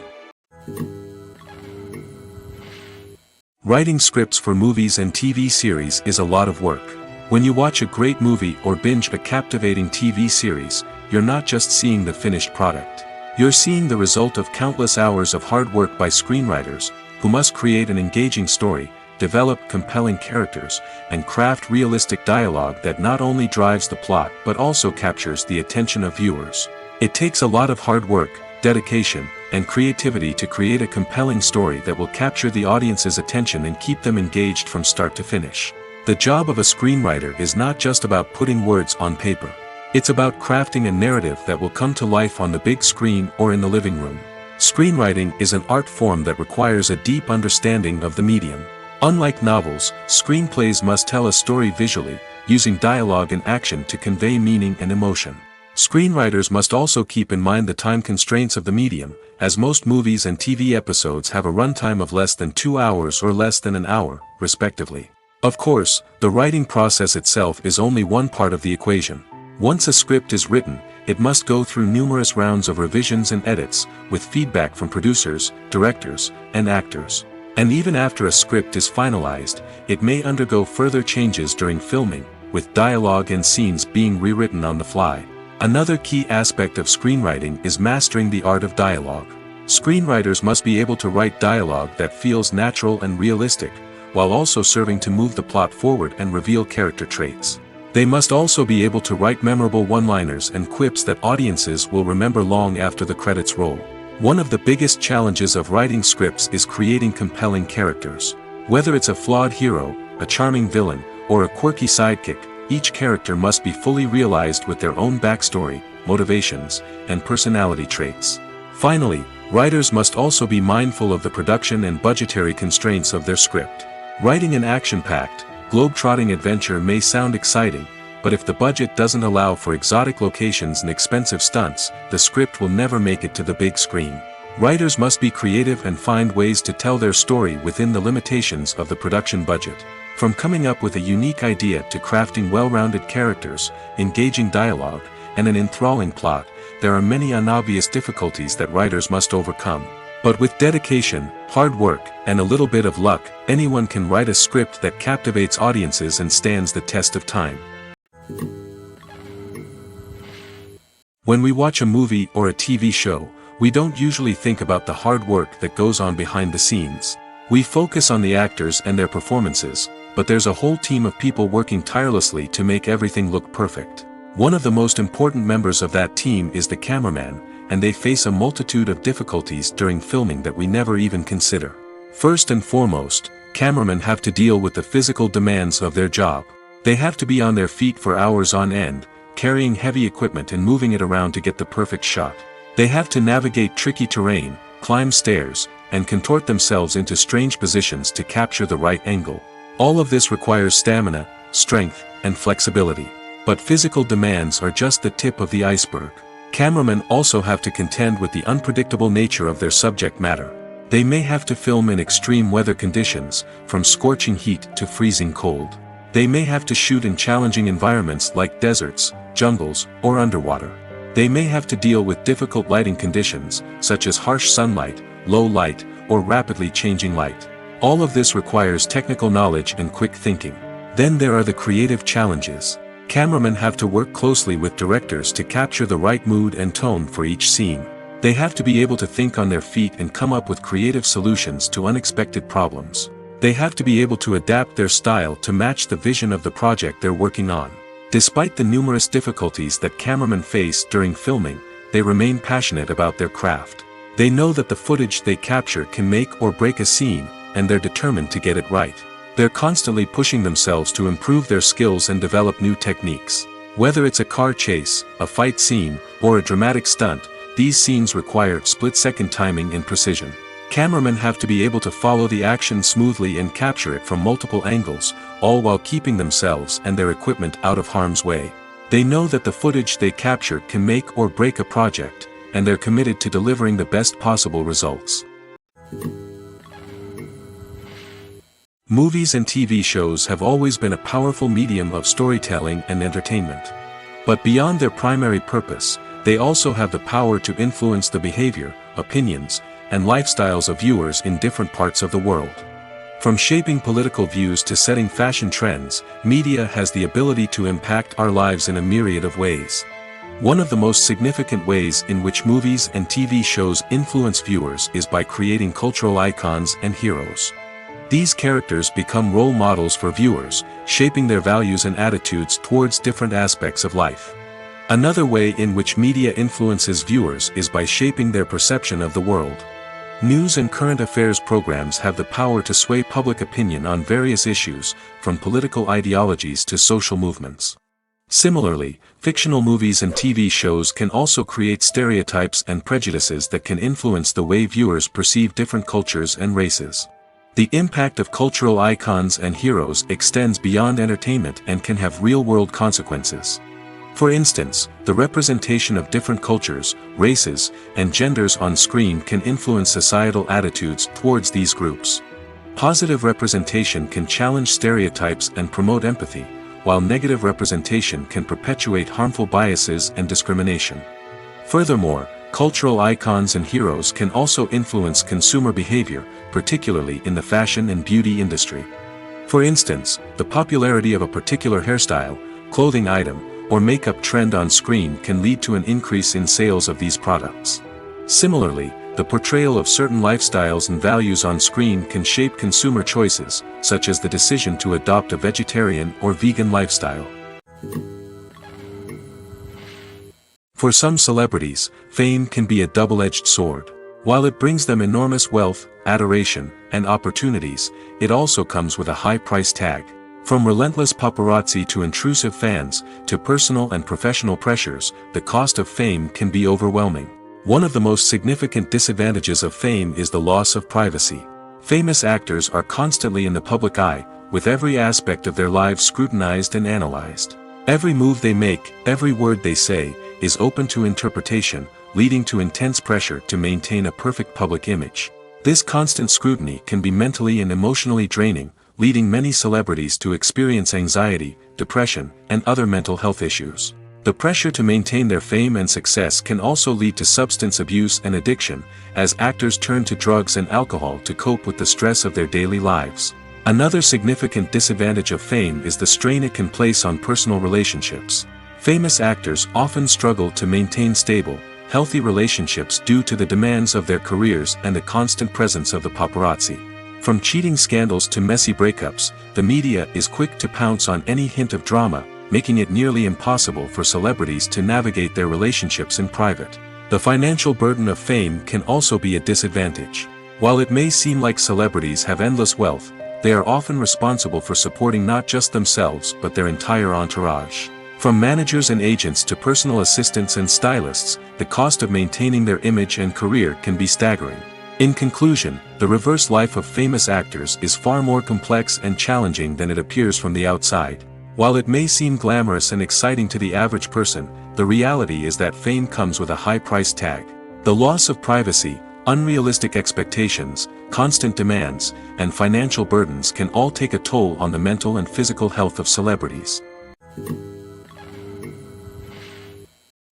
Writing scripts for movies and TV series is a lot of work. When you watch a great movie or binge a captivating TV series, you're not just seeing the finished product. You're seeing the result of countless hours of hard work by screenwriters, who must create an engaging story, develop compelling characters, and craft realistic dialogue that not only drives the plot but also captures the attention of viewers. It takes a lot of hard work, dedication, and creativity to create a compelling story that will capture the audience's attention and keep them engaged from start to finish. The job of a screenwriter is not just about putting words on paper. It's about crafting a narrative that will come to life on the big screen or in the living room. Screenwriting is an art form that requires a deep understanding of the medium. Unlike novels, screenplays must tell a story visually, using dialogue and action to convey meaning and emotion. Screenwriters must also keep in mind the time constraints of the medium, as most movies and TV episodes have a runtime of less than 2 hours or less than an hour, respectively. Of course, the writing process itself is only one part of the equation. Once a script is written, it must go through numerous rounds of revisions and edits, with feedback from producers, directors, and actors. And even after a script is finalized, it may undergo further changes during filming, with dialogue and scenes being rewritten on the fly. Another key aspect of screenwriting is mastering the art of dialogue. Screenwriters must be able to write dialogue that feels natural and realistic, while also serving to move the plot forward and reveal character traits. They must also be able to write memorable one-liners and quips that audiences will remember long after the credits roll. One of the biggest challenges of writing scripts is creating compelling characters. Whether it's a flawed hero, a charming villain, or a quirky sidekick, each character must be fully realized with their own backstory, motivations, and personality traits. Finally, writers must also be mindful of the production and budgetary constraints of their script. Writing an action-packed, globe-trotting adventure may sound exciting, but if the budget doesn't allow for exotic locations and expensive stunts, the script will never make it to the big screen. Writers must be creative and find ways to tell their story within the limitations of the production budget. From coming up with a unique idea to crafting well-rounded characters, engaging dialogue, and an enthralling plot, there are many unobvious difficulties that writers must overcome. But with dedication, hard work, and a little bit of luck, anyone can write a script that captivates audiences and stands the test of time. When we watch a movie or a TV show, we don't usually think about the hard work that goes on behind the scenes. We focus on the actors and their performances, but there's a whole team of people working tirelessly to make everything look perfect. One of the most important members of that team is the cameraman, and they face a multitude of difficulties during filming that we never even consider. First and foremost, cameramen have to deal with the physical demands of their job. They have to be on their feet for hours on end, carrying heavy equipment and moving it around to get the perfect shot. They have to navigate tricky terrain, climb stairs, and contort themselves into strange positions to capture the right angle. All of this requires stamina, strength, and flexibility. But physical demands are just the tip of the iceberg. Cameramen also have to contend with the unpredictable nature of their subject matter. They may have to film in extreme weather conditions, from scorching heat to freezing cold. They may have to shoot in challenging environments like deserts, jungles, or underwater. They may have to deal with difficult lighting conditions, such as harsh sunlight, low light, or rapidly changing light. All of this requires technical knowledge and quick thinking. Then there are the creative challenges. Cameramen have to work closely with directors to capture the right mood and tone for each scene. They have to be able to think on their feet and come up with creative solutions to unexpected problems. They have to be able to adapt their style to match the vision of the project they're working on. Despite the numerous difficulties that cameramen face during filming, they remain passionate about their craft. They know that the footage they capture can make or break a scene, and they're determined to get it right. They're constantly pushing themselves to improve their skills and develop new techniques. Whether it's a car chase, a fight scene, or a dramatic stunt, these scenes require split-second timing and precision. Cameramen have to be able to follow the action smoothly and capture it from multiple angles, all while keeping themselves and their equipment out of harm's way. They know that the footage they capture can make or break a project, and they're committed to delivering the best possible results. Movies and TV shows have always been a powerful medium of storytelling and entertainment. But beyond their primary purpose, they also have the power to influence the behavior, opinions, and lifestyles of viewers in different parts of the world. From shaping political views to setting fashion trends, media has the ability to impact our lives in a myriad of ways. One of the most significant ways in which movies and TV shows influence viewers is by creating cultural icons and heroes. These characters become role models for viewers, shaping their values and attitudes towards different aspects of life. Another way in which media influences viewers is by shaping their perception of the world. News and current affairs programs have the power to sway public opinion on various issues, from political ideologies to social movements. Similarly, fictional movies and TV shows can also create stereotypes and prejudices that can influence the way viewers perceive different cultures and races. The impact of cultural icons and heroes extends beyond entertainment and can have real-world consequences. For instance, the representation of different cultures, races, and genders on screen can influence societal attitudes towards these groups. Positive representation can challenge stereotypes and promote empathy, while negative representation can perpetuate harmful biases and discrimination. Furthermore, cultural icons and heroes can also influence consumer behavior, particularly in the fashion and beauty industry. For instance, the popularity of a particular hairstyle, clothing item, or makeup trend on screen can lead to an increase in sales of these products. Similarly, the portrayal of certain lifestyles and values on screen can shape consumer choices, such as the decision to adopt a vegetarian or vegan lifestyle. For some celebrities, fame can be a double-edged sword. While it brings them enormous wealth, adoration, and opportunities, it also comes with a high price tag. From relentless paparazzi to intrusive fans, to personal and professional pressures, the cost of fame can be overwhelming. One of the most significant disadvantages of fame is the loss of privacy. Famous actors are constantly in the public eye, with every aspect of their lives scrutinized and analyzed. Every move they make, every word they say, is open to interpretation, leading to intense pressure to maintain a perfect public image. This constant scrutiny can be mentally and emotionally draining, leading many celebrities to experience anxiety, depression, and other mental health issues. The pressure to maintain their fame and success can also lead to substance abuse and addiction, as actors turn to drugs and alcohol to cope with the stress of their daily lives. Another significant disadvantage of fame is the strain it can place on personal relationships. Famous actors often struggle to maintain stable, healthy relationships due to the demands of their careers and the constant presence of the paparazzi. From cheating scandals to messy breakups, the media is quick to pounce on any hint of drama, making it nearly impossible for celebrities to navigate their relationships in private. The financial burden of fame can also be a disadvantage. While it may seem like celebrities have endless wealth, they are often responsible for supporting not just themselves but their entire entourage. From managers and agents to personal assistants and stylists, the cost of maintaining their image and career can be staggering. In conclusion, the reverse life of famous actors is far more complex and challenging than it appears from the outside. While it may seem glamorous and exciting to the average person, the reality is that fame comes with a high price tag. The loss of privacy, unrealistic expectations, constant demands, and financial burdens can all take a toll on the mental and physical health of celebrities.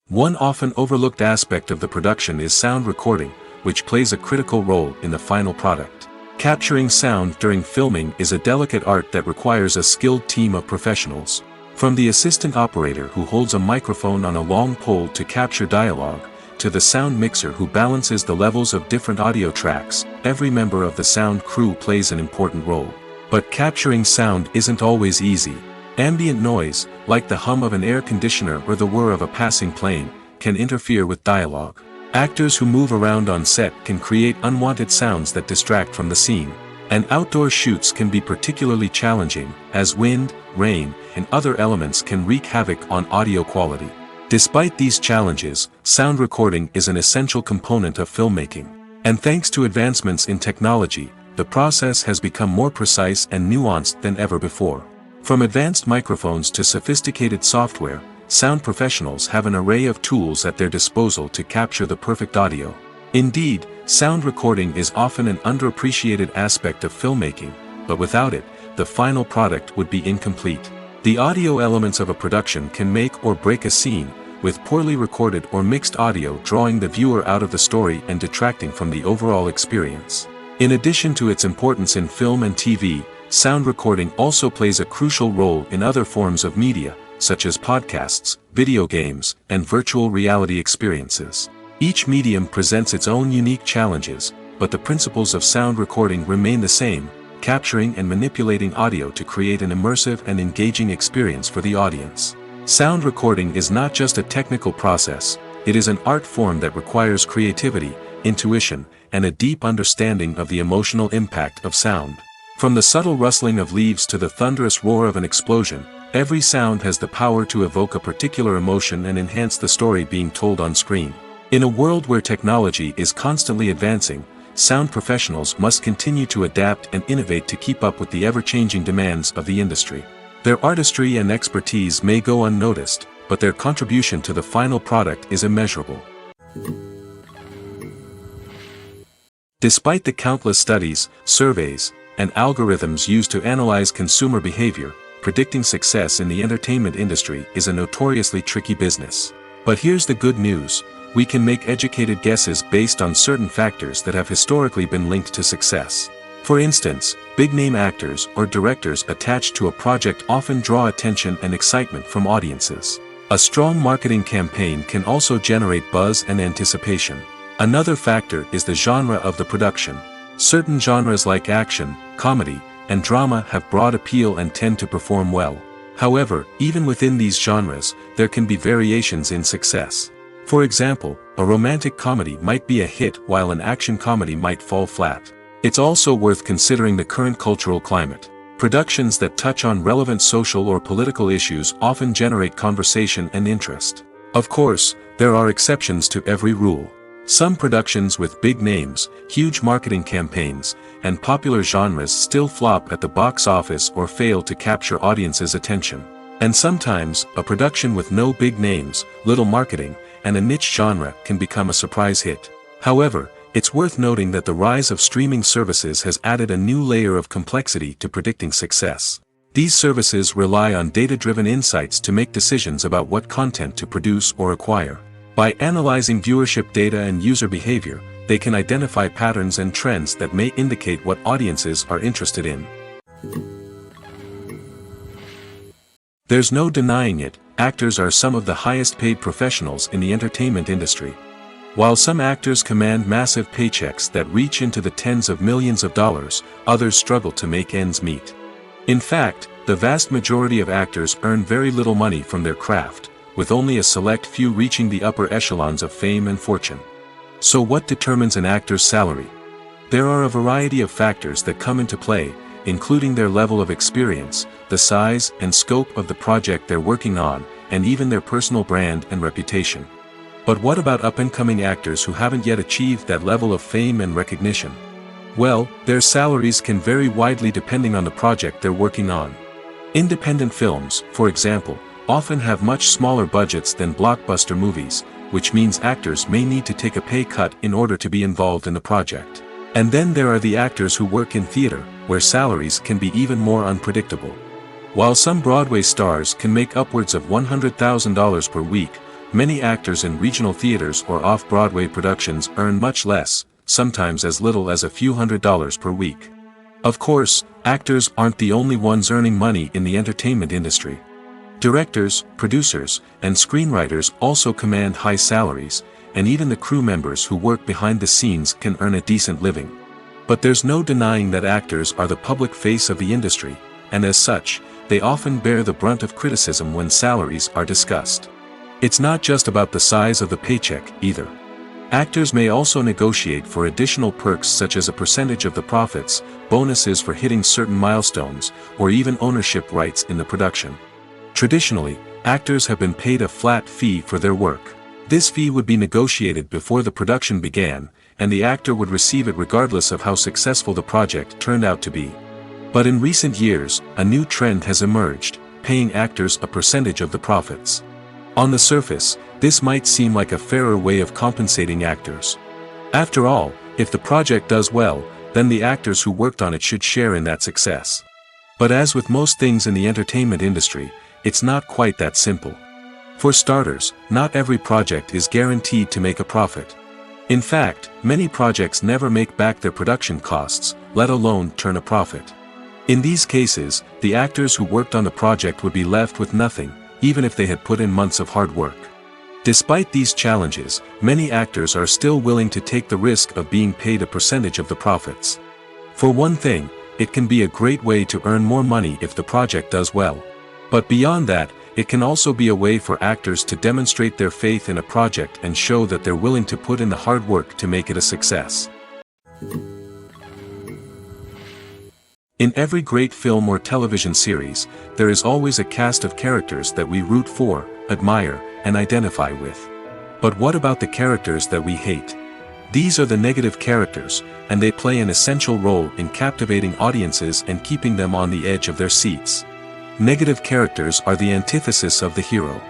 One often overlooked aspect of the production is sound recording, which plays a critical role in the final product. Capturing sound during filming is a delicate art that requires a skilled team of professionals. From the assistant operator who holds a microphone on a long pole to capture dialogue, to the sound mixer who balances the levels of different audio tracks, every member of the sound crew plays an important role. But capturing sound isn't always easy. Ambient noise, like the hum of an air conditioner or the whir of a passing plane, can interfere with dialogue. Actors who move around on set can create unwanted sounds that distract from the scene. And outdoor shoots can be particularly challenging, as wind, rain, and other elements can wreak havoc on audio quality. Despite these challenges, sound recording is an essential component of filmmaking. And thanks to advancements in technology, the process has become more precise and nuanced than ever before. From advanced microphones to sophisticated software, sound professionals have an array of tools at their disposal to capture the perfect audio. Indeed, sound recording is often an underappreciated aspect of filmmaking, but without it, the final product would be incomplete. The audio elements of a production can make or break a scene, with poorly recorded or mixed audio drawing the viewer out of the story and detracting from the overall experience. In addition to its importance in film and TV, sound recording also plays a crucial role in other forms of media, such as podcasts, video games, and virtual reality experiences. Each medium presents its own unique challenges, but the principles of sound recording remain the same, capturing and manipulating audio to create an immersive and engaging experience for the audience. Sound recording is not just a technical process, it is an art form that requires creativity, intuition, and a deep understanding of the emotional impact of sound. From the subtle rustling of leaves to the thunderous roar of an explosion, every sound has the power to evoke a particular emotion and enhance the story being told on screen. In a world where technology is constantly advancing, sound professionals must continue to adapt and innovate to keep up with the ever-changing demands of the industry. Their artistry and expertise may go unnoticed, but their contribution to the final product is immeasurable. Despite the countless studies, surveys, and algorithms used to analyze consumer behavior, predicting success in the entertainment industry is a notoriously tricky business. But here's the good news: we can make educated guesses based on certain factors that have historically been linked to success. For instance, big-name actors or directors attached to a project often draw attention and excitement from audiences. A strong marketing campaign can also generate buzz and anticipation. Another factor is the genre of the production. Certain genres like action, comedy, and drama have broad appeal and tend to perform well. However, even within these genres, there can be variations in success. For example, a romantic comedy might be a hit while an action comedy might fall flat. It's also worth considering the current cultural climate. Productions that touch on relevant social or political issues often generate conversation and interest. Of course, there are exceptions to every rule. Some productions with big names, huge marketing campaigns, and popular genres still flop at the box office or fail to capture audiences' attention. And sometimes, a production with no big names, little marketing, and a niche genre can become a surprise hit. However, it's worth noting that the rise of streaming services has added a new layer of complexity to predicting success. These services rely on data-driven insights to make decisions about what content to produce or acquire. By analyzing viewership data and user behavior, they can identify patterns and trends that may indicate what audiences are interested in. There's no denying it, actors are some of the highest-paid professionals in the entertainment industry. While some actors command massive paychecks that reach into the tens of millions of dollars, others struggle to make ends meet. In fact, the vast majority of actors earn very little money from their craft, with only a select few reaching the upper echelons of fame and fortune. So what determines an actor's salary? There are a variety of factors that come into play, including their level of experience, the size and scope of the project they're working on, and even their personal brand and reputation. But what about up-and-coming actors who haven't yet achieved that level of fame and recognition? Well, their salaries can vary widely depending on the project they're working on. Independent films, for example, often have much smaller budgets than blockbuster movies, which means actors may need to take a pay cut in order to be involved in the project. And then there are the actors who work in theater, where salaries can be even more unpredictable. While some Broadway stars can make upwards of $100,000 per week, many actors in regional theaters or off-Broadway productions earn much less, sometimes as little as a few $100s per week. Of course, actors aren't the only ones earning money in the entertainment industry. Directors, producers, and screenwriters also command high salaries, and even the crew members who work behind the scenes can earn a decent living. But there's no denying that actors are the public face of the industry, and as such, they often bear the brunt of criticism when salaries are discussed. It's not just about the size of the paycheck, either. Actors may also negotiate for additional perks such as a percentage of the profits, bonuses for hitting certain milestones, or even ownership rights in the production. Traditionally, actors have been paid a flat fee for their work. This fee would be negotiated before the production began, and the actor would receive it regardless of how successful the project turned out to be. But in recent years, a new trend has emerged, paying actors a percentage of the profits. On the surface, this might seem like a fairer way of compensating actors. After all, if the project does well, then the actors who worked on it should share in that success. But as with most things in the entertainment industry, it's not quite that simple. For starters, not every project is guaranteed to make a profit. In fact, many projects never make back their production costs, let alone turn a profit. In these cases, the actors who worked on the project would be left with nothing, even if they had put in months of hard work. Despite these challenges, many actors are still willing to take the risk of being paid a percentage of the profits. For one thing, it can be a great way to earn more money if the project does well. But beyond that, it can also be a way for actors to demonstrate their faith in a project and show that they're willing to put in the hard work to make it a success. In every great film or television series, there is always a cast of characters that we root for, admire, and identify with. But what about the characters that we hate? These are the negative characters, and they play an essential role in captivating audiences and keeping them on the edge of their seats. Negative characters are the antithesis of the hero.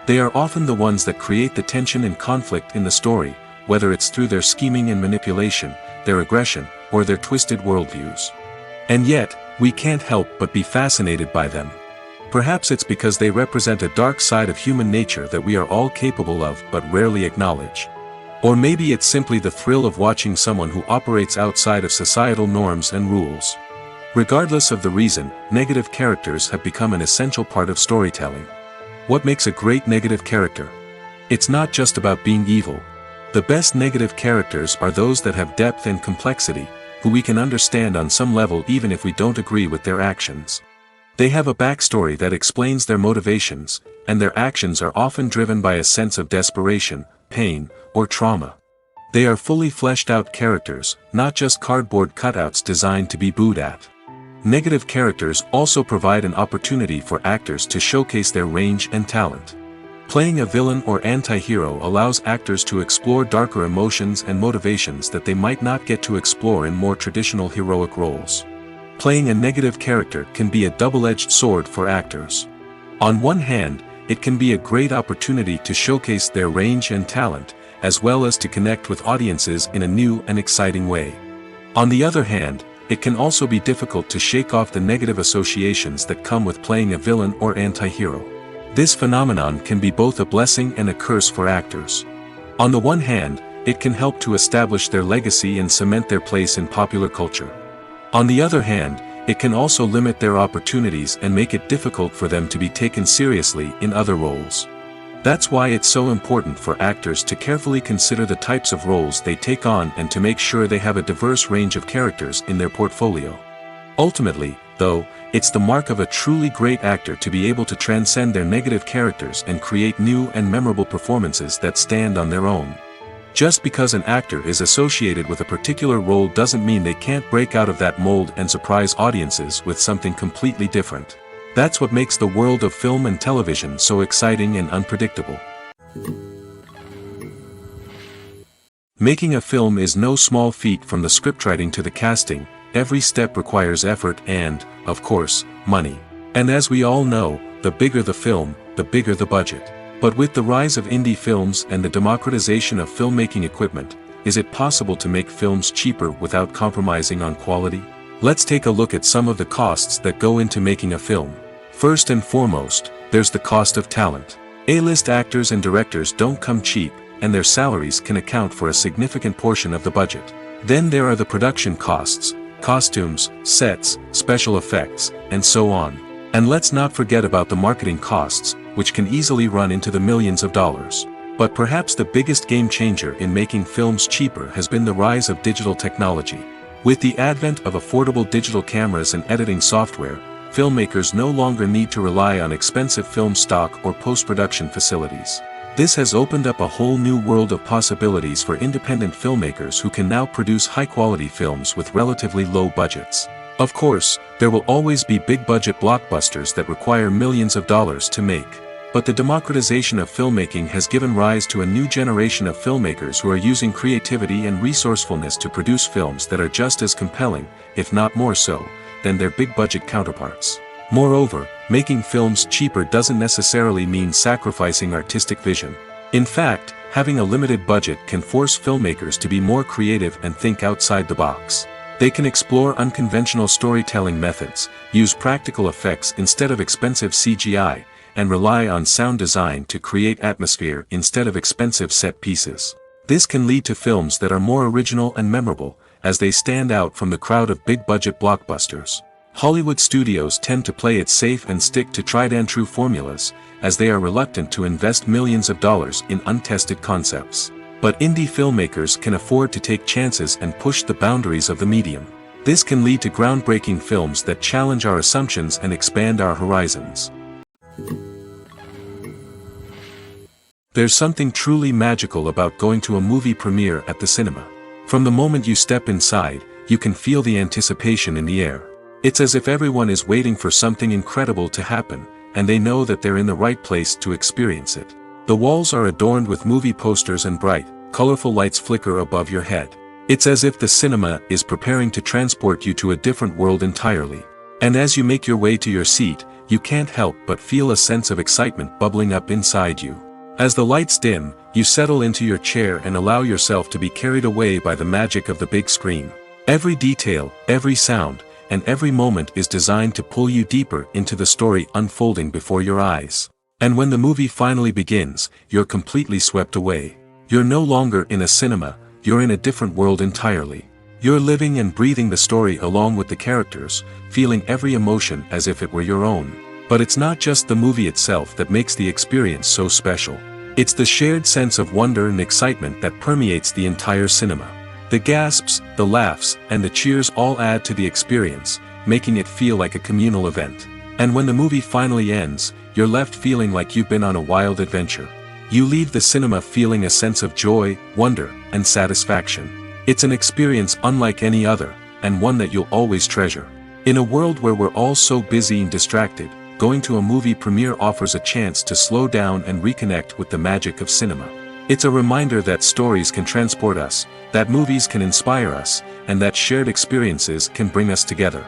They are often the ones that create the tension and conflict in the story, whether it's through their scheming and manipulation, their aggression, or their twisted worldviews. And yet, we can't help but be fascinated by them. Perhaps it's because they represent a dark side of human nature that we are all capable of but rarely acknowledge. Or maybe it's simply the thrill of watching someone who operates outside of societal norms and rules. Regardless of the reason, negative characters have become an essential part of storytelling. What makes a great negative character? It's not just about being evil. The best negative characters are those that have depth and complexity, who we can understand on some level even if we don't agree with their actions. They have a backstory that explains their motivations, and their actions are often driven by a sense of desperation, pain, or trauma. They are fully fleshed out characters, not just cardboard cutouts designed to be booed at. Negative characters also provide an opportunity for actors to showcase their range and talent. Playing a villain or anti-hero allows actors to explore darker emotions and motivations that they might not get to explore in more traditional heroic roles. Playing a negative character can be a double-edged sword for actors. On one hand, it can be a great opportunity to showcase their range and talent, as well as to connect with audiences in a new and exciting way. On the other hand, it can also be difficult to shake off the negative associations that come with playing a villain or anti-hero. This phenomenon can be both a blessing and a curse for actors. On the one hand, it can help to establish their legacy and cement their place in popular culture. On the other hand, it can also limit their opportunities and make it difficult for them to be taken seriously in other roles. That's why it's so important for actors to carefully consider the types of roles they take on and to make sure they have a diverse range of characters in their portfolio. Ultimately, though, it's the mark of a truly great actor to be able to transcend their negative characters and create new and memorable performances that stand on their own. Just because an actor is associated with a particular role doesn't mean they can't break out of that mold and surprise audiences with something completely different. That's what makes the world of film and television so exciting and unpredictable. Making a film is no small feat. From the scriptwriting to the casting, every step requires effort and, of course, money. And as we all know, the bigger the film, the bigger the budget. But with the rise of indie films and the democratization of filmmaking equipment, is it possible to make films cheaper without compromising on quality? Let's take a look at some of the costs that go into making a film. First and foremost, there's the cost of talent. A-list actors and directors don't come cheap, and their salaries can account for a significant portion of the budget. Then there are the production costs, costumes, sets, special effects, and so on. And let's not forget about the marketing costs, which can easily run into the millions of dollars. But perhaps the biggest game changer in making films cheaper has been the rise of digital technology. With the advent of affordable digital cameras and editing software, filmmakers no longer need to rely on expensive film stock or post-production facilities. This has opened up a whole new world of possibilities for independent filmmakers who can now produce high-quality films with relatively low budgets. Of course, there will always be big-budget blockbusters that require millions of dollars to make. But the democratization of filmmaking has given rise to a new generation of filmmakers who are using creativity and resourcefulness to produce films that are just as compelling, if not more so, than their big-budget counterparts. Moreover, making films cheaper doesn't necessarily mean sacrificing artistic vision. In fact, having a limited budget can force filmmakers to be more creative and think outside the box. They can explore unconventional storytelling methods, use practical effects instead of expensive CGI, and rely on sound design to create atmosphere instead of expensive set pieces. This can lead to films that are more original and memorable, as they stand out from the crowd of big-budget blockbusters. Hollywood studios tend to play it safe and stick to tried-and-true formulas, as they are reluctant to invest millions of dollars in untested concepts. But indie filmmakers can afford to take chances and push the boundaries of the medium. This can lead to groundbreaking films that challenge our assumptions and expand our horizons. There's something truly magical about going to a movie premiere at the cinema. From the moment you step inside, you can feel the anticipation in the air. It's as if everyone is waiting for something incredible to happen, and they know that they're in the right place to experience it. The walls are adorned with movie posters and bright, colorful lights flicker above your head. It's as if the cinema is preparing to transport you to a different world entirely. And as you make your way to your seat, you can't help but feel a sense of excitement bubbling up inside you. As the lights dim, you settle into your chair and allow yourself to be carried away by the magic of the big screen. Every detail, every sound, and every moment is designed to pull you deeper into the story unfolding before your eyes. And when the movie finally begins, you're completely swept away. You're no longer in a cinema, you're in a different world entirely. You're living and breathing the story along with the characters, feeling every emotion as if it were your own. But it's not just the movie itself that makes the experience so special. It's the shared sense of wonder and excitement that permeates the entire cinema. The gasps, the laughs, and the cheers all add to the experience, making it feel like a communal event. And when the movie finally ends, you're left feeling like you've been on a wild adventure. You leave the cinema feeling a sense of joy, wonder, and satisfaction. It's an experience unlike any other, and one that you'll always treasure. In a world where we're all so busy and distracted, going to a movie premiere offers a chance to slow down and reconnect with the magic of cinema. It's a reminder that stories can transport us, that movies can inspire us, and that shared experiences can bring us together.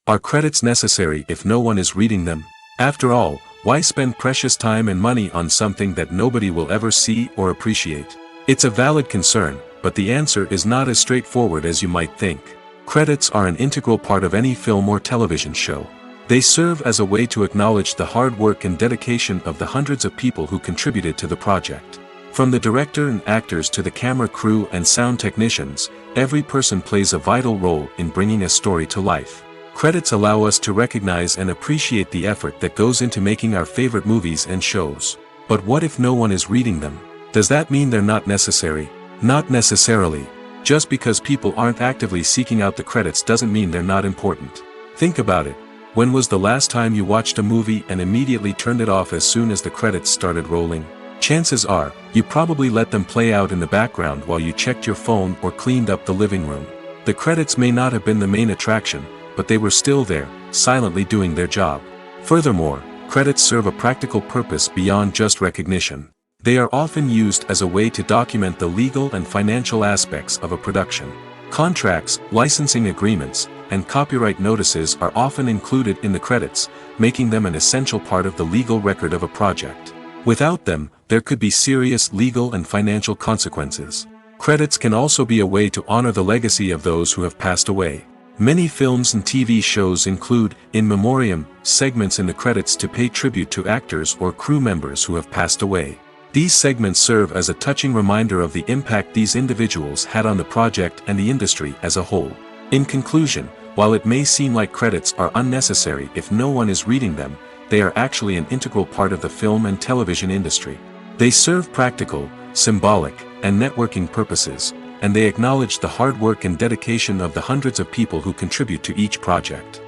Are credits necessary if no one is reading them? After all, why spend precious time and money on something that nobody will ever see or appreciate? It's a valid concern, but the answer is not as straightforward as you might think. Credits are an integral part of any film or television show. They serve as a way to acknowledge the hard work and dedication of the hundreds of people who contributed to the project. From the director and actors to the camera crew and sound technicians, every person plays a vital role in bringing a story to life. Credits allow us to recognize and appreciate the effort that goes into making our favorite movies and shows. But what if no one is reading them? Does that mean they're not necessary? Not necessarily. Just because people aren't actively seeking out the credits doesn't mean they're not important. Think about it. When was the last time you watched a movie and immediately turned it off as soon as the credits started rolling? Chances are, you probably let them play out in the background while you checked your phone or cleaned up the living room. The credits may not have been the main attraction, but they were still there, silently doing their job. Furthermore, credits serve a practical purpose beyond just recognition. They are often used as a way to document the legal and financial aspects of a production. Contracts, licensing agreements, and copyright notices are often included in the credits, making them an essential part of the legal record of a project. Without them, there could be serious legal and financial consequences. Credits can also be a way to honor the legacy of those who have passed away. Many films and TV shows include, in memoriam, segments in the credits to pay tribute to actors or crew members who have passed away. These segments serve as a touching reminder of the impact these individuals had on the project and the industry as a whole. In conclusion, while it may seem like credits are unnecessary if no one is reading them, they are actually an integral part of the film and television industry. They serve practical, symbolic, and networking purposes, and they acknowledge the hard work and dedication of the hundreds of people who contribute to each project.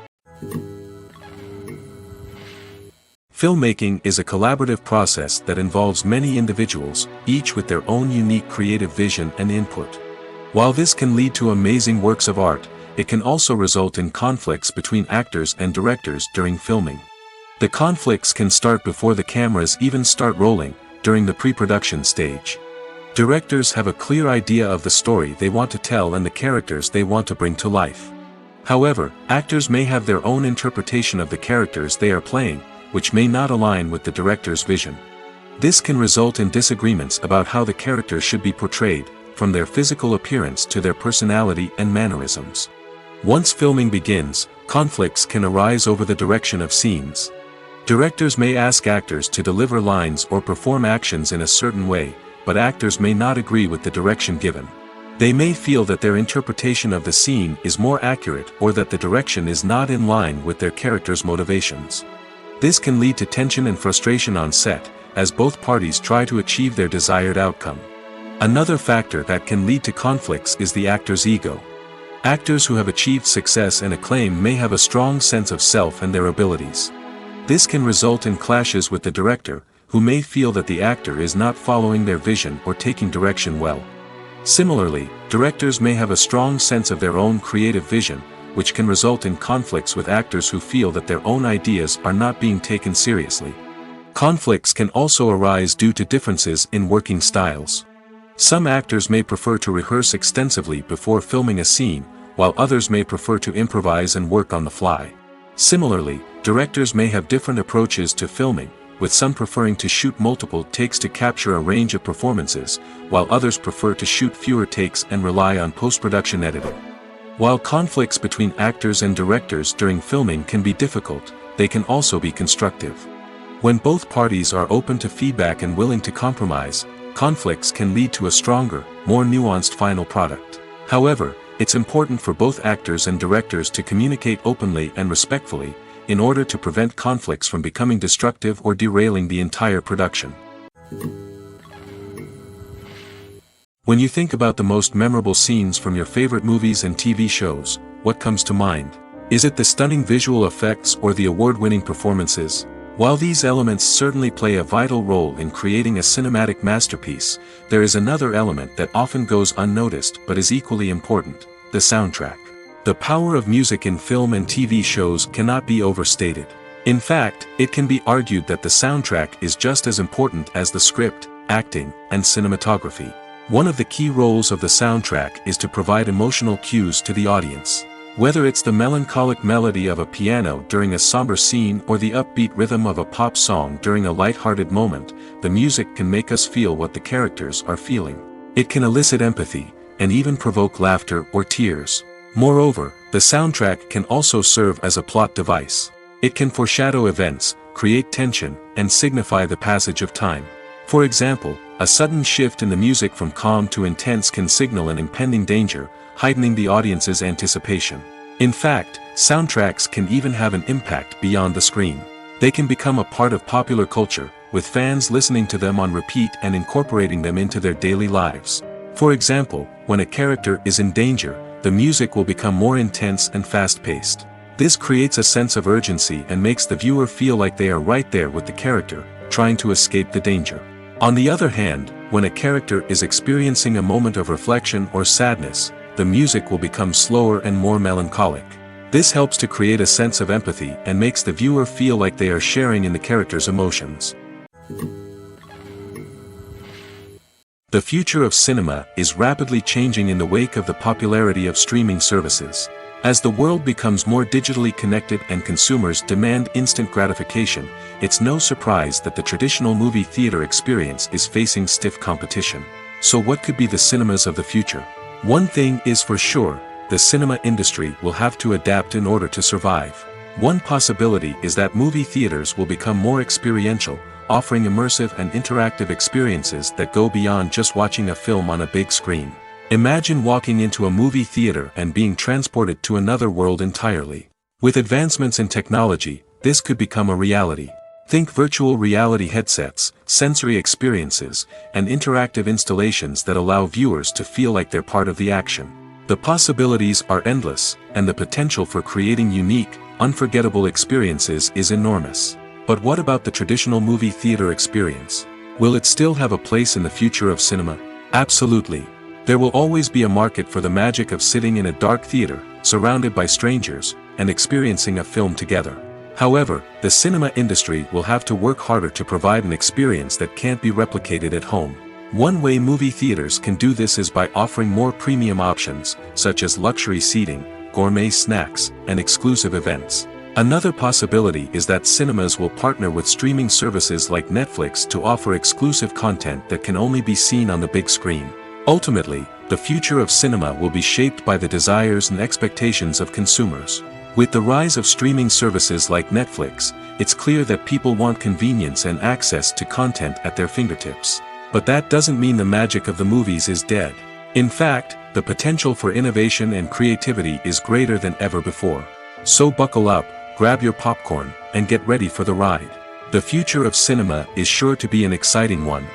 Filmmaking is a collaborative process that involves many individuals, each with their own unique creative vision and input. While this can lead to amazing works of art, it can also result in conflicts between actors and directors during filming. The conflicts can start before the cameras even start rolling, during the pre-production stage. Directors have a clear idea of the story they want to tell and the characters they want to bring to life. However, actors may have their own interpretation of the characters they are playing, which may not align with the director's vision. This can result in disagreements about how the characters should be portrayed, from their physical appearance to their personality and mannerisms. Once filming begins, conflicts can arise over the direction of scenes. Directors may ask actors to deliver lines or perform actions in a certain way, but actors may not agree with the direction given. They may feel that their interpretation of the scene is more accurate or that the direction is not in line with their character's motivations. This can lead to tension and frustration on set, as both parties try to achieve their desired outcome. Another factor that can lead to conflicts is the actor's ego. Actors who have achieved success and acclaim may have a strong sense of self and their abilities. This can result in clashes with the director, who may feel that the actor is not following their vision or taking direction well. Similarly, directors may have a strong sense of their own creative vision, which can result in conflicts with actors who feel that their own ideas are not being taken seriously. Conflicts can also arise due to differences in working styles. Some actors may prefer to rehearse extensively before filming a scene, while others may prefer to improvise and work on the fly. Similarly, directors may have different approaches to filming, with some preferring to shoot multiple takes to capture a range of performances, while others prefer to shoot fewer takes and rely on post-production editing. While conflicts between actors and directors during filming can be difficult, they can also be constructive. When both parties are open to feedback and willing to compromise, conflicts can lead to a stronger, more nuanced final product. However, it's important for both actors and directors to communicate openly and respectfully, in order to prevent conflicts from becoming destructive or derailing the entire production. When you think about the most memorable scenes from your favorite movies and TV shows, what comes to mind? Is it the stunning visual effects or the award-winning performances? While these elements certainly play a vital role in creating a cinematic masterpiece, there is another element that often goes unnoticed but is equally important: the soundtrack. The power of music in film and TV shows cannot be overstated. In fact, it can be argued that the soundtrack is just as important as the script, acting, and cinematography. One of the key roles of the soundtrack is to provide emotional cues to the audience. Whether it's the melancholic melody of a piano during a somber scene or the upbeat rhythm of a pop song during a light-hearted moment, the music can make us feel what the characters are feeling. It can elicit empathy, and even provoke laughter or tears. Moreover, the soundtrack can also serve as a plot device. It can foreshadow events, create tension, and signify the passage of time. For example, a sudden shift in the music from calm to intense can signal an impending danger, heightening the audience's anticipation. In fact, soundtracks can even have an impact beyond the screen. They can become a part of popular culture, with fans listening to them on repeat and incorporating them into their daily lives. For example, when a character is in danger, the music will become more intense and fast-paced. This creates a sense of urgency and makes the viewer feel like they are right there with the character, trying to escape the danger. On the other hand, when a character is experiencing a moment of reflection or sadness, the music will become slower and more melancholic. This helps to create a sense of empathy and makes the viewer feel like they are sharing in the character's emotions. The future of cinema is rapidly changing in the wake of the popularity of streaming services. As the world becomes more digitally connected and consumers demand instant gratification, it's no surprise that the traditional movie theater experience is facing stiff competition. So what could be the cinemas of the future? One thing is for sure: the cinema industry will have to adapt in order to survive. One possibility is that movie theaters will become more experiential, offering immersive and interactive experiences that go beyond just watching a film on a big screen. Imagine walking into a movie theater and being transported to another world entirely. With advancements in technology, this could become a reality. Think virtual reality headsets, sensory experiences, and interactive installations that allow viewers to feel like they're part of the action. The possibilities are endless, and the potential for creating unique, unforgettable experiences is enormous. But what about the traditional movie theater experience? Will it still have a place in the future of cinema? Absolutely. There will always be a market for the magic of sitting in a dark theater, surrounded by strangers, and experiencing a film together. However, the cinema industry will have to work harder to provide an experience that can't be replicated at home. One way movie theaters can do this is by offering more premium options, such as luxury seating, gourmet snacks, and exclusive events. Another possibility is that cinemas will partner with streaming services like Netflix to offer exclusive content that can only be seen on the big screen. Ultimately, the future of cinema will be shaped by the desires and expectations of consumers. With the rise of streaming services like Netflix, it's clear that people want convenience and access to content at their fingertips. But that doesn't mean the magic of the movies is dead. In fact, the potential for innovation and creativity is greater than ever before. So buckle up, grab your popcorn, and get ready for the ride. The future of cinema is sure to be an exciting one.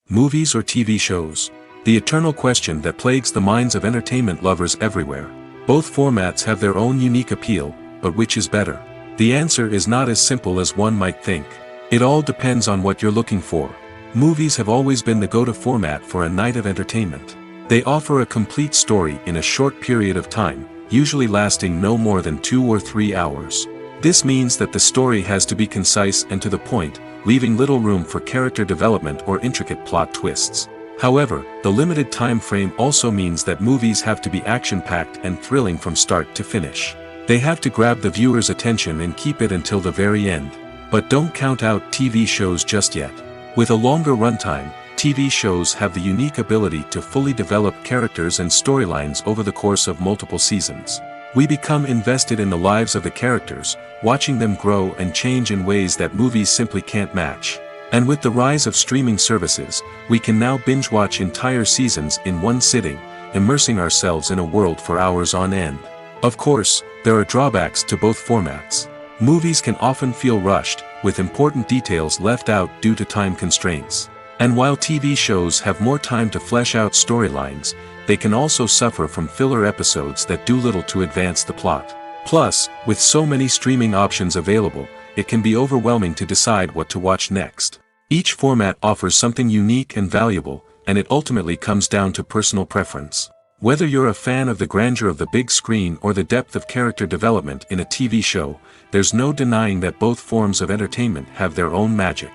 Movies or TV shows? The eternal question that plagues the minds of entertainment lovers everywhere. Both formats have their own unique appeal, but which is better? The answer is not as simple as one might think. It all depends on what you're looking for. Movies have always been the go-to format for a night of entertainment. They offer a complete story in a short period of time, usually lasting no more than 2 or 3 hours. This means that the story has to be concise and to the point, leaving little room for character development or intricate plot twists. However, the limited time frame also means that movies have to be action-packed and thrilling from start to finish. They have to grab the viewer's attention and keep it until the very end. But don't count out TV shows just yet. With a longer runtime, TV shows have the unique ability to fully develop characters and storylines over the course of multiple seasons. We become invested in the lives of the characters, watching them grow and change in ways that movies simply can't match. And with the rise of streaming services, we can now binge-watch entire seasons in one sitting, immersing ourselves in a world for hours on end. Of course, there are drawbacks to both formats. Movies can often feel rushed, with important details left out due to time constraints. And while TV shows have more time to flesh out storylines, they can also suffer from filler episodes that do little to advance the plot. Plus, with so many streaming options available, it can be overwhelming to decide what to watch next. Each format offers something unique and valuable, and it ultimately comes down to personal preference. Whether you're a fan of the grandeur of the big screen or the depth of character development in a TV show, there's no denying that both forms of entertainment have their own magic.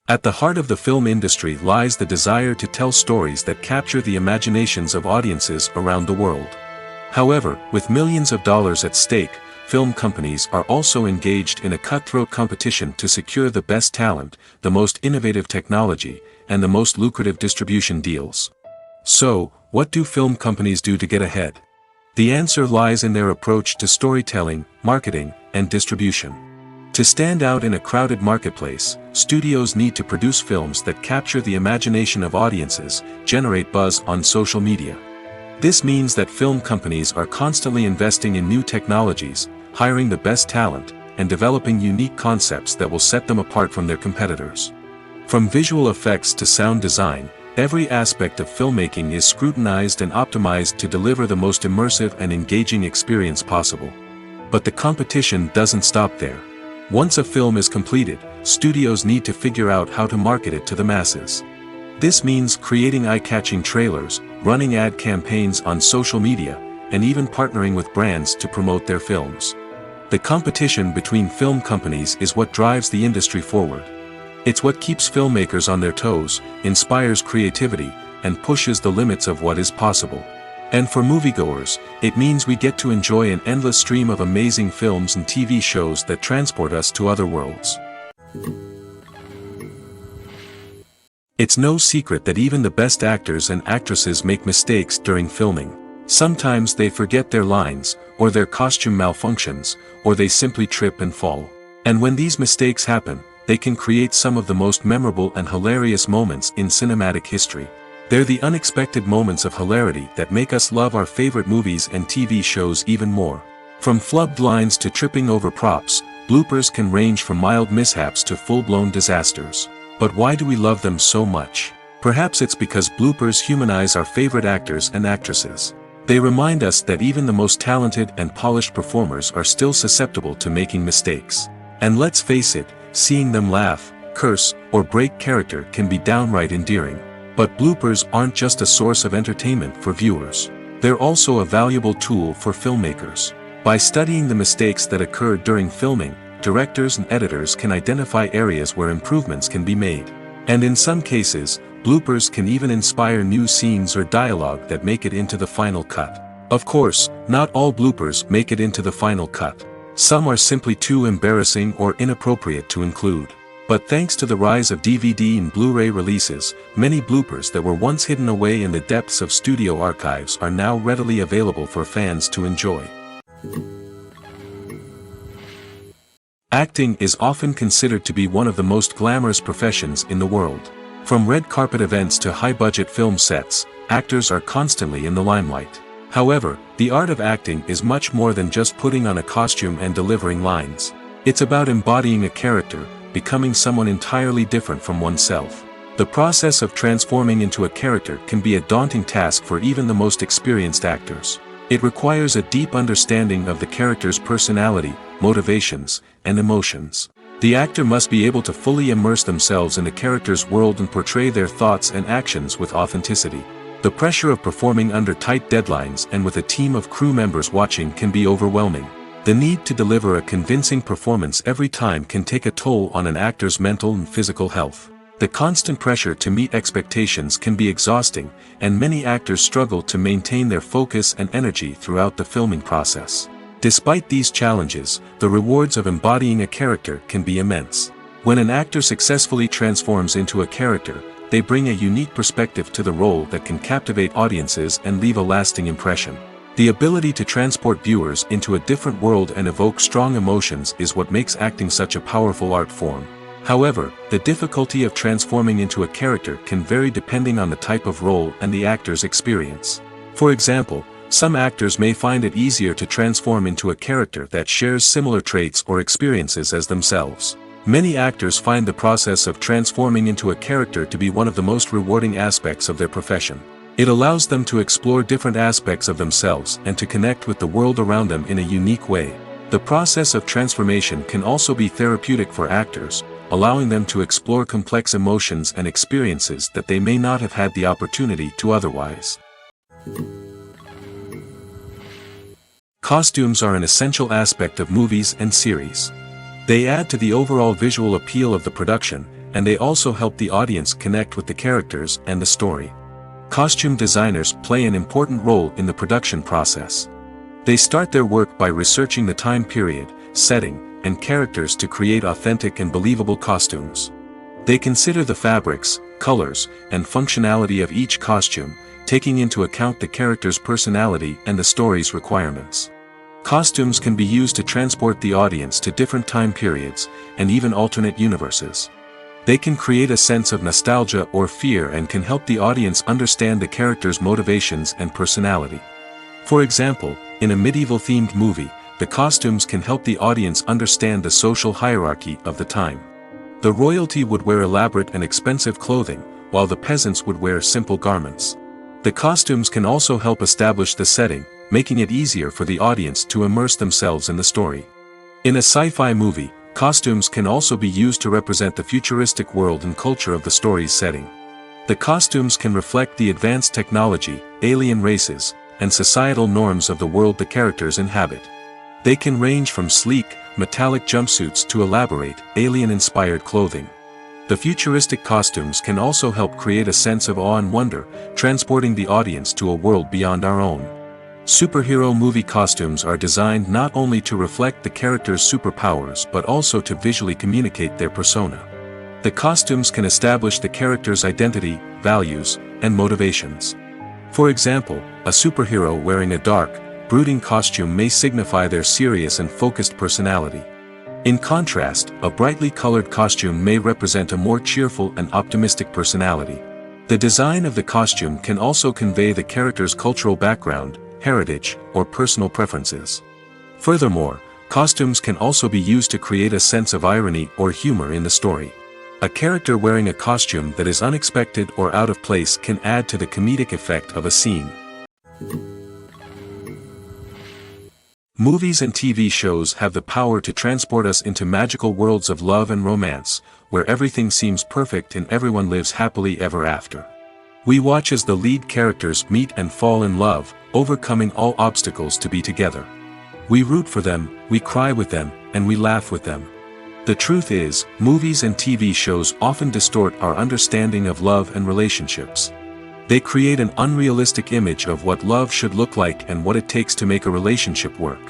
At the heart of the film industry lies the desire to tell stories that capture the imaginations of audiences around the world. However, with millions of dollars at stake, film companies are also engaged in a cutthroat competition to secure the best talent, the most innovative technology, and the most lucrative distribution deals. So, what do film companies do to get ahead? The answer lies in their approach to storytelling, marketing, and distribution. To stand out in a crowded marketplace, studios need to produce films that capture the imagination of audiences, generate buzz on social media. This means that film companies are constantly investing in new technologies, hiring the best talent, and developing unique concepts that will set them apart from their competitors. From visual effects to sound design, every aspect of filmmaking is scrutinized and optimized to deliver the most immersive and engaging experience possible. But the competition doesn't stop there. Once a film is completed, studios need to figure out how to market it to the masses. This means creating eye-catching trailers, running ad campaigns on social media, and even partnering with brands to promote their films. The competition between film companies is what drives the industry forward. It's what keeps filmmakers on their toes, inspires creativity, and pushes the limits of what is possible. And for moviegoers, it means we get to enjoy an endless stream of amazing films and TV shows that transport us to other worlds. It's no secret that even the best actors and actresses make mistakes during filming. Sometimes they forget their lines, or their costume malfunctions, or they simply trip and fall. And when these mistakes happen, they can create some of the most memorable and hilarious moments in cinematic history. They're the unexpected moments of hilarity that make us love our favorite movies and TV shows even more. From flubbed lines to tripping over props, bloopers can range from mild mishaps to full-blown disasters. But why do we love them so much? Perhaps it's because bloopers humanize our favorite actors and actresses. They remind us that even the most talented and polished performers are still susceptible to making mistakes. And let's face it, seeing them laugh, curse, or break character can be downright endearing. But bloopers aren't just a source of entertainment for viewers. They're also a valuable tool for filmmakers. By studying the mistakes that occurred during filming, directors and editors can identify areas where improvements can be made. And in some cases, bloopers can even inspire new scenes or dialogue that make it into the final cut. Of course, not all bloopers make it into the final cut. Some are simply too embarrassing or inappropriate to include. But thanks to the rise of DVD and Blu-ray releases, many bloopers that were once hidden away in the depths of studio archives are now readily available for fans to enjoy. Acting is often considered to be one of the most glamorous professions in the world. From red carpet events to high-budget film sets, actors are constantly in the limelight. However, the art of acting is much more than just putting on a costume and delivering lines. It's about embodying a character, becoming someone entirely different from oneself. The process of transforming into a character can be a daunting task for even the most experienced actors. It requires a deep understanding of the character's personality, motivations, and emotions. The actor must be able to fully immerse themselves in the character's world and portray their thoughts and actions with authenticity. The pressure of performing under tight deadlines and with a team of crew members watching can be overwhelming. The need to deliver a convincing performance every time can take a toll on an actor's mental and physical health. The constant pressure to meet expectations can be exhausting, and many actors struggle to maintain their focus and energy throughout the filming process. Despite these challenges, the rewards of embodying a character can be immense. When an actor successfully transforms into a character, they bring a unique perspective to the role that can captivate audiences and leave a lasting impression. The ability to transport viewers into a different world and evoke strong emotions is what makes acting such a powerful art form. However, the difficulty of transforming into a character can vary depending on the type of role and the actor's experience. For example, some actors may find it easier to transform into a character that shares similar traits or experiences as themselves. Many actors find the process of transforming into a character to be one of the most rewarding aspects of their profession. It allows them to explore different aspects of themselves and to connect with the world around them in a unique way. The process of transformation can also be therapeutic for actors, allowing them to explore complex emotions and experiences that they may not have had the opportunity to otherwise. Costumes are an essential aspect of movies and series. They add to the overall visual appeal of the production, and they also help the audience connect with the characters and the story. Costume designers play an important role in the production process. They start their work by researching the time period, setting, and characters to create authentic and believable costumes. They consider the fabrics, colors, and functionality of each costume, taking into account the character's personality and the story's requirements. Costumes can be used to transport the audience to different time periods, and even alternate universes. They can create a sense of nostalgia or fear and can help the audience understand the character's motivations and personality. For example, in a medieval-themed movie, the costumes can help the audience understand the social hierarchy of the time. The royalty would wear elaborate and expensive clothing, while the peasants would wear simple garments. The costumes can also help establish the setting, making it easier for the audience to immerse themselves in the story. In a sci-fi movie, costumes can also be used to represent the futuristic world and culture of the story's setting. The costumes can reflect the advanced technology, alien races, and societal norms of the world the characters inhabit. They can range from sleek, metallic jumpsuits to elaborate, alien-inspired clothing. The futuristic costumes can also help create a sense of awe and wonder, transporting the audience to a world beyond our own. Superhero movie costumes are designed not only to reflect the character's superpowers but also to visually communicate their persona. The costumes can establish the character's identity, values, and motivations. For example, a superhero wearing a dark, brooding costume may signify their serious and focused personality. In contrast, a brightly colored costume may represent a more cheerful and optimistic personality. The design of the costume can also convey the character's cultural background, heritage, or personal preferences. Furthermore, costumes can also be used to create a sense of irony or humor in the story. A character wearing a costume that is unexpected or out of place can add to the comedic effect of a scene. Movies and TV shows have the power to transport us into magical worlds of love and romance, where everything seems perfect and everyone lives happily ever after. We watch as the lead characters meet and fall in love, overcoming all obstacles to be together. We root for them, we cry with them, and we laugh with them. The truth is, movies and TV shows often distort our understanding of love and relationships. They create an unrealistic image of what love should look like and what it takes to make a relationship work.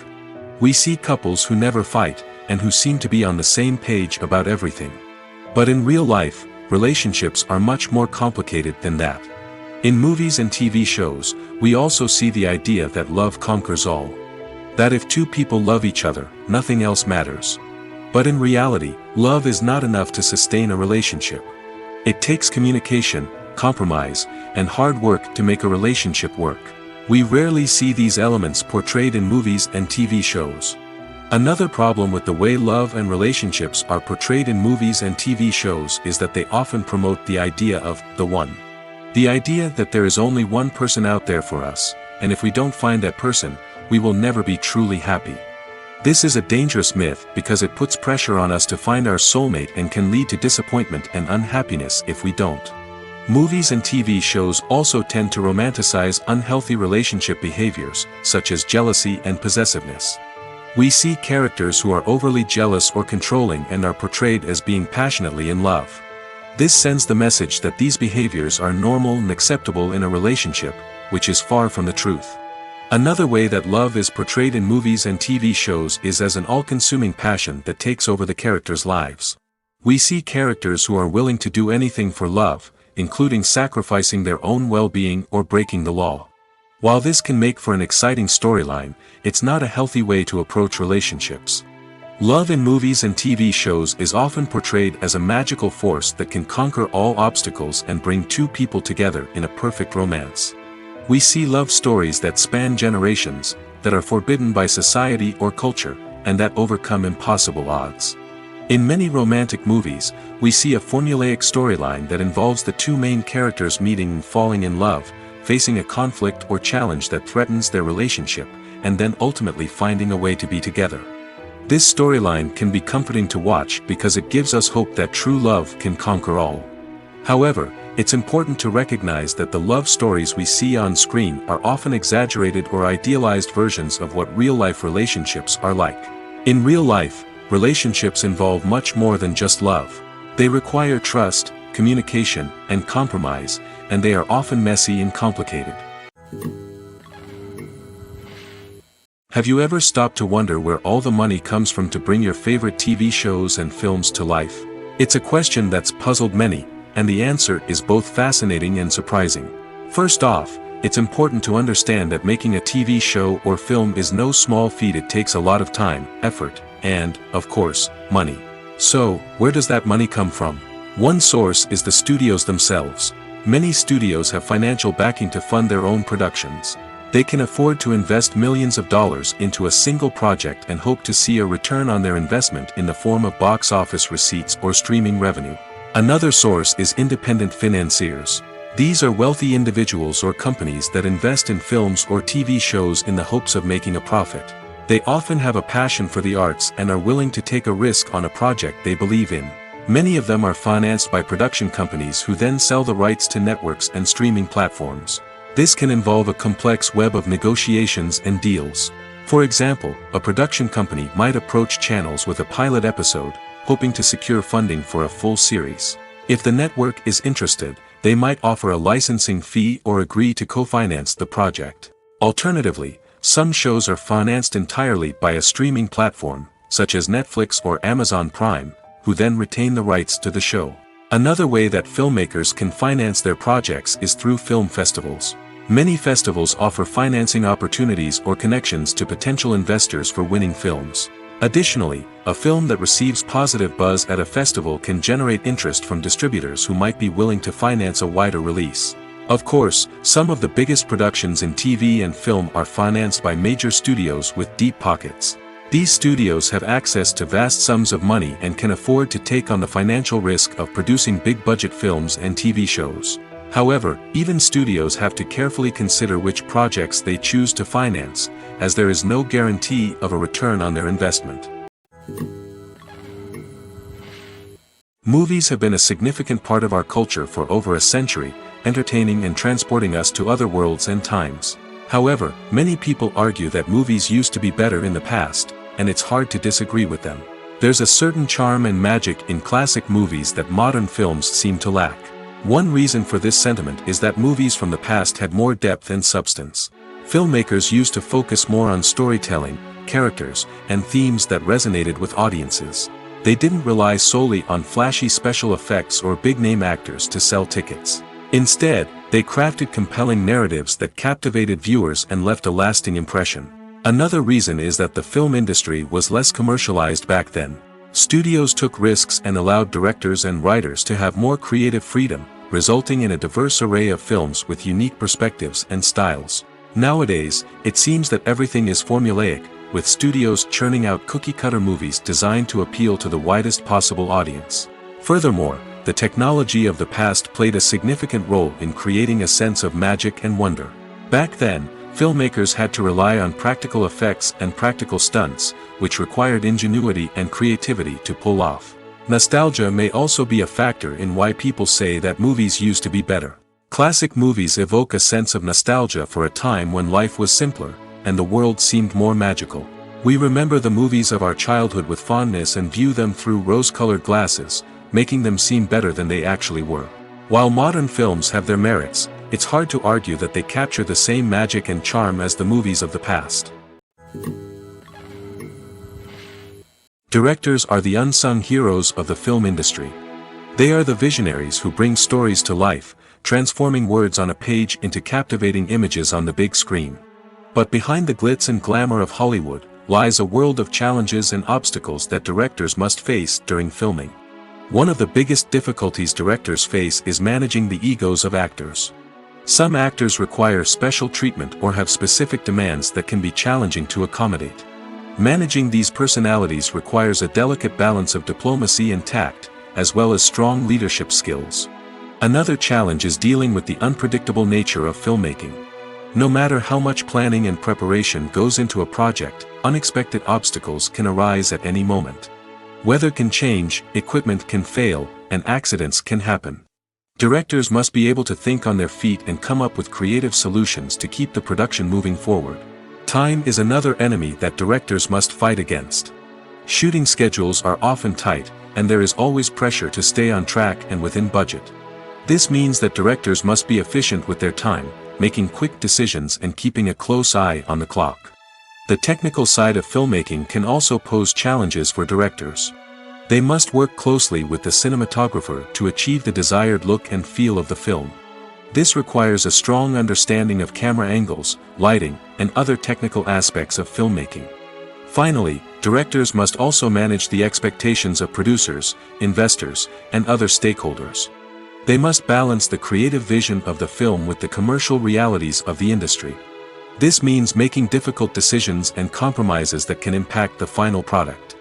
We see couples who never fight, and who seem to be on the same page about everything. But in real life, relationships are much more complicated than that. In movies and TV shows, we also see the idea that love conquers all. That if two people love each other, nothing else matters. But in reality, love is not enough to sustain a relationship. It takes communication, compromise, and hard work to make a relationship work. We rarely see these elements portrayed in movies and TV shows. Another problem with the way love and relationships are portrayed in movies and TV shows is that they often promote the idea of the one. The idea that there is only one person out there for us, and if we don't find that person, we will never be truly happy. This is a dangerous myth because it puts pressure on us to find our soulmate and can lead to disappointment and unhappiness if we don't. Movies and TV shows also tend to romanticize unhealthy relationship behaviors, such as jealousy and possessiveness. We see characters who are overly jealous or controlling and are portrayed as being passionately in love. This sends the message that these behaviors are normal and acceptable in a relationship, which is far from the truth. Another way that love is portrayed in movies and TV shows is as an all-consuming passion that takes over the characters' lives. We see characters who are willing to do anything for love, including sacrificing their own well-being or breaking the law. While this can make for an exciting storyline, it's not a healthy way to approach relationships. Love in movies and TV shows is often portrayed as a magical force that can conquer all obstacles and bring two people together in a perfect romance. We see love stories that span generations, that are forbidden by society or culture, and that overcome impossible odds. In many romantic movies, we see a formulaic storyline that involves the two main characters meeting and falling in love, facing a conflict or challenge that threatens their relationship, and then ultimately finding a way to be together. This storyline can be comforting to watch because it gives us hope that true love can conquer all. However, it's important to recognize that the love stories we see on screen are often exaggerated or idealized versions of what real-life relationships are like. In real life, relationships involve much more than just love. They require trust, communication, and compromise, and they are often messy and complicated. Have you ever stopped to wonder where all the money comes from to bring your favorite TV shows and films to life? It's a question that's puzzled many, and the answer is both fascinating and surprising. First off, it's important to understand that making a TV show or film is no small feat. It takes a lot of time, effort, and, of course, money. So, where does that money come from? One source is the studios themselves. Many studios have financial backing to fund their own productions. They can afford to invest millions of dollars into a single project and hope to see a return on their investment in the form of box office receipts or streaming revenue. Another source is independent financiers. These are wealthy individuals or companies that invest in films or TV shows in the hopes of making a profit. They often have a passion for the arts and are willing to take a risk on a project they believe in. Many of them are financed by production companies who then sell the rights to networks and streaming platforms. This can involve a complex web of negotiations and deals. For example, a production company might approach channels with a pilot episode, hoping to secure funding for a full series. If the network is interested, they might offer a licensing fee or agree to co-finance the project. Alternatively, some shows are financed entirely by a streaming platform, such as Netflix or Amazon Prime, who then retain the rights to the show. Another way that filmmakers can finance their projects is through film festivals. Many festivals offer financing opportunities or connections to potential investors for winning films. Additionally, a film that receives positive buzz at a festival can generate interest from distributors who might be willing to finance a wider release. Of course, some of the biggest productions in TV and film are financed by major studios with deep pockets. These studios have access to vast sums of money and can afford to take on the financial risk of producing big-budget films and TV shows. However, even studios have to carefully consider which projects they choose to finance, as there is no guarantee of a return on their investment. Movies have been a significant part of our culture for over a century, entertaining and transporting us to other worlds and times. However, many people argue that movies used to be better in the past, and it's hard to disagree with them. There's a certain charm and magic in classic movies that modern films seem to lack. One reason for this sentiment is that movies from the past had more depth and substance. Filmmakers used to focus more on storytelling, characters, and themes that resonated with audiences. They didn't rely solely on flashy special effects or big-name actors to sell tickets. Instead, they crafted compelling narratives that captivated viewers and left a lasting impression. Another reason is that the film industry was less commercialized back then. Studios took risks and allowed directors and writers to have more creative freedom, resulting in a diverse array of films with unique perspectives and styles. Nowadays, it seems that everything is formulaic, with studios churning out cookie-cutter movies designed to appeal to the widest possible audience. Furthermore, the technology of the past played a significant role in creating a sense of magic and wonder. Back then, filmmakers had to rely on practical effects and practical stunts, which required ingenuity and creativity to pull off. Nostalgia may also be a factor in why people say that movies used to be better. Classic movies evoke a sense of nostalgia for a time when life was simpler, and the world seemed more magical. We remember the movies of our childhood with fondness and view them through rose-colored glasses, making them seem better than they actually were. While modern films have their merits, it's hard to argue that they capture the same magic and charm as the movies of the past. Directors are the unsung heroes of the film industry. They are the visionaries who bring stories to life, transforming words on a page into captivating images on the big screen. But behind the glitz and glamour of Hollywood lies a world of challenges and obstacles that directors must face during filming. One of the biggest difficulties directors face is managing the egos of actors. Some actors require special treatment or have specific demands that can be challenging to accommodate. Managing these personalities requires a delicate balance of diplomacy and tact, as well as strong leadership skills. Another challenge is dealing with the unpredictable nature of filmmaking. No matter how much planning and preparation goes into a project, unexpected obstacles can arise at any moment. Weather can change, equipment can fail, and accidents can happen. Directors must be able to think on their feet and come up with creative solutions to keep the production moving forward. Time is another enemy that directors must fight against. Shooting schedules are often tight, and there is always pressure to stay on track and within budget. This means that directors must be efficient with their time, making quick decisions and keeping a close eye on the clock. The technical side of filmmaking can also pose challenges for directors. They must work closely with the cinematographer to achieve the desired look and feel of the film. This requires a strong understanding of camera angles, lighting, and other technical aspects of filmmaking. Finally, directors must also manage the expectations of producers, investors, and other stakeholders. They must balance the creative vision of the film with the commercial realities of the industry. This means making difficult decisions and compromises that can impact the final product.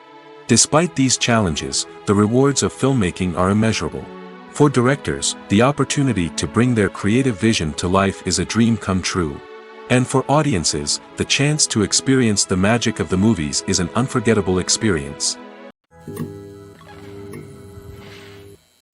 Despite these challenges, the rewards of filmmaking are immeasurable. For directors, the opportunity to bring their creative vision to life is a dream come true. And for audiences, the chance to experience the magic of the movies is an unforgettable experience.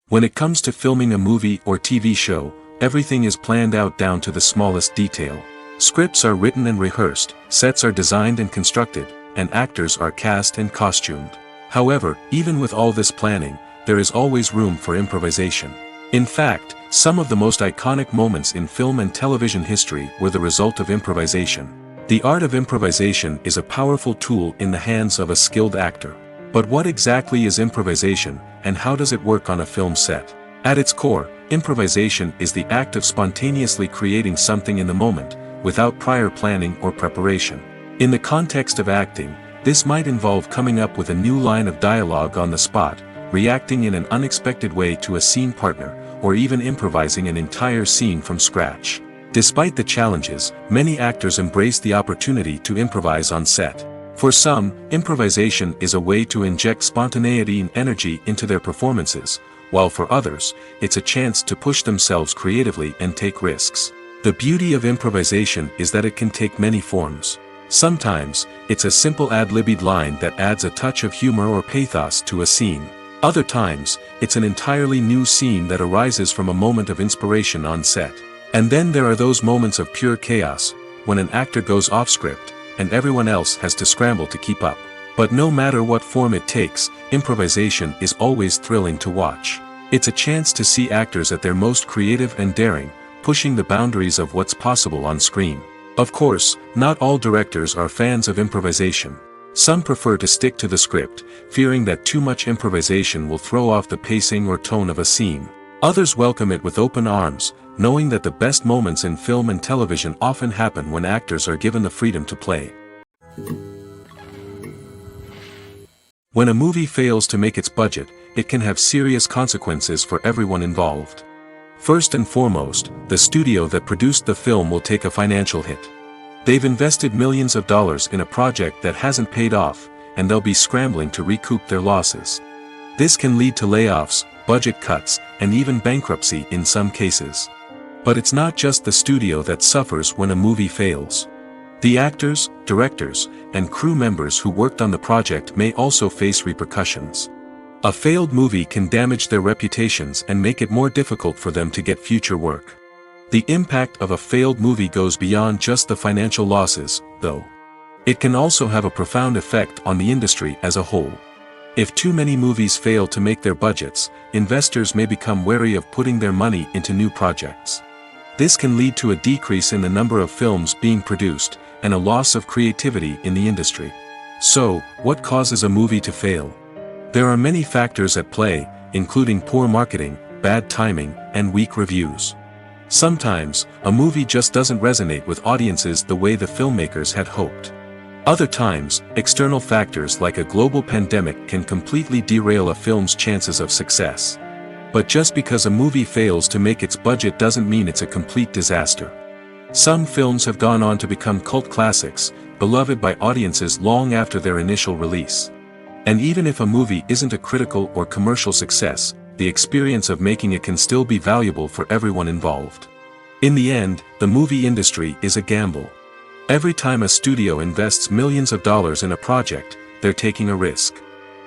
When it comes to filming a movie or TV show, everything is planned out down to the smallest detail. Scripts are written and rehearsed, sets are designed and constructed, and actors are cast and costumed. However, even with all this planning, there is always room for improvisation. In fact, some of the most iconic moments in film and television history were the result of improvisation. The art of improvisation is a powerful tool in the hands of a skilled actor. But what exactly is improvisation, and how does it work on a film set? At its core, improvisation is the act of spontaneously creating something in the moment, without prior planning or preparation. In the context of acting, this might involve coming up with a new line of dialogue on the spot, reacting in an unexpected way to a scene partner, or even improvising an entire scene from scratch. Despite the challenges, many actors embrace the opportunity to improvise on set. For some, improvisation is a way to inject spontaneity and energy into their performances, while for others, it's a chance to push themselves creatively and take risks. The beauty of improvisation is that it can take many forms. Sometimes, it's a simple ad-libbed line that adds a touch of humor or pathos to a scene. Other times, it's an entirely new scene that arises from a moment of inspiration on set. And then there are those moments of pure chaos, when an actor goes off script, and everyone else has to scramble to keep up. But no matter what form it takes, improvisation is always thrilling to watch. It's a chance to see actors at their most creative and daring, pushing the boundaries of what's possible on screen. Of course, not all directors are fans of improvisation. Some prefer to stick to the script, fearing that too much improvisation will throw off the pacing or tone of a scene. Others welcome it with open arms, knowing that the best moments in film and television often happen when actors are given the freedom to play. When a movie fails to make its budget, it can have serious consequences for everyone involved. First and foremost, the studio that produced the film will take a financial hit. They've invested millions of dollars in a project that hasn't paid off, and they'll be scrambling to recoup their losses. This can lead to layoffs, budget cuts, and even bankruptcy in some cases. But it's not just the studio that suffers when a movie fails. The actors, directors, and crew members who worked on the project may also face repercussions. A failed movie can damage their reputations and make it more difficult for them to get future work. The impact of a failed movie goes beyond just the financial losses, though. It can also have a profound effect on the industry as a whole. If too many movies fail to make their budgets, investors may become wary of putting their money into new projects. This can lead to a decrease in the number of films being produced, and a loss of creativity in the industry. So, what causes a movie to fail? There are many factors at play, including poor marketing, bad timing, and weak reviews. Sometimes, a movie just doesn't resonate with audiences the way the filmmakers had hoped. Other times, external factors like a global pandemic can completely derail a film's chances of success. But just because a movie fails to make its budget doesn't mean it's a complete disaster. Some films have gone on to become cult classics, beloved by audiences long after their initial release. And even if a movie isn't a critical or commercial success, the experience of making it can still be valuable for everyone involved. In the end, the movie industry is a gamble. Every time a studio invests millions of dollars in a project, they're taking a risk.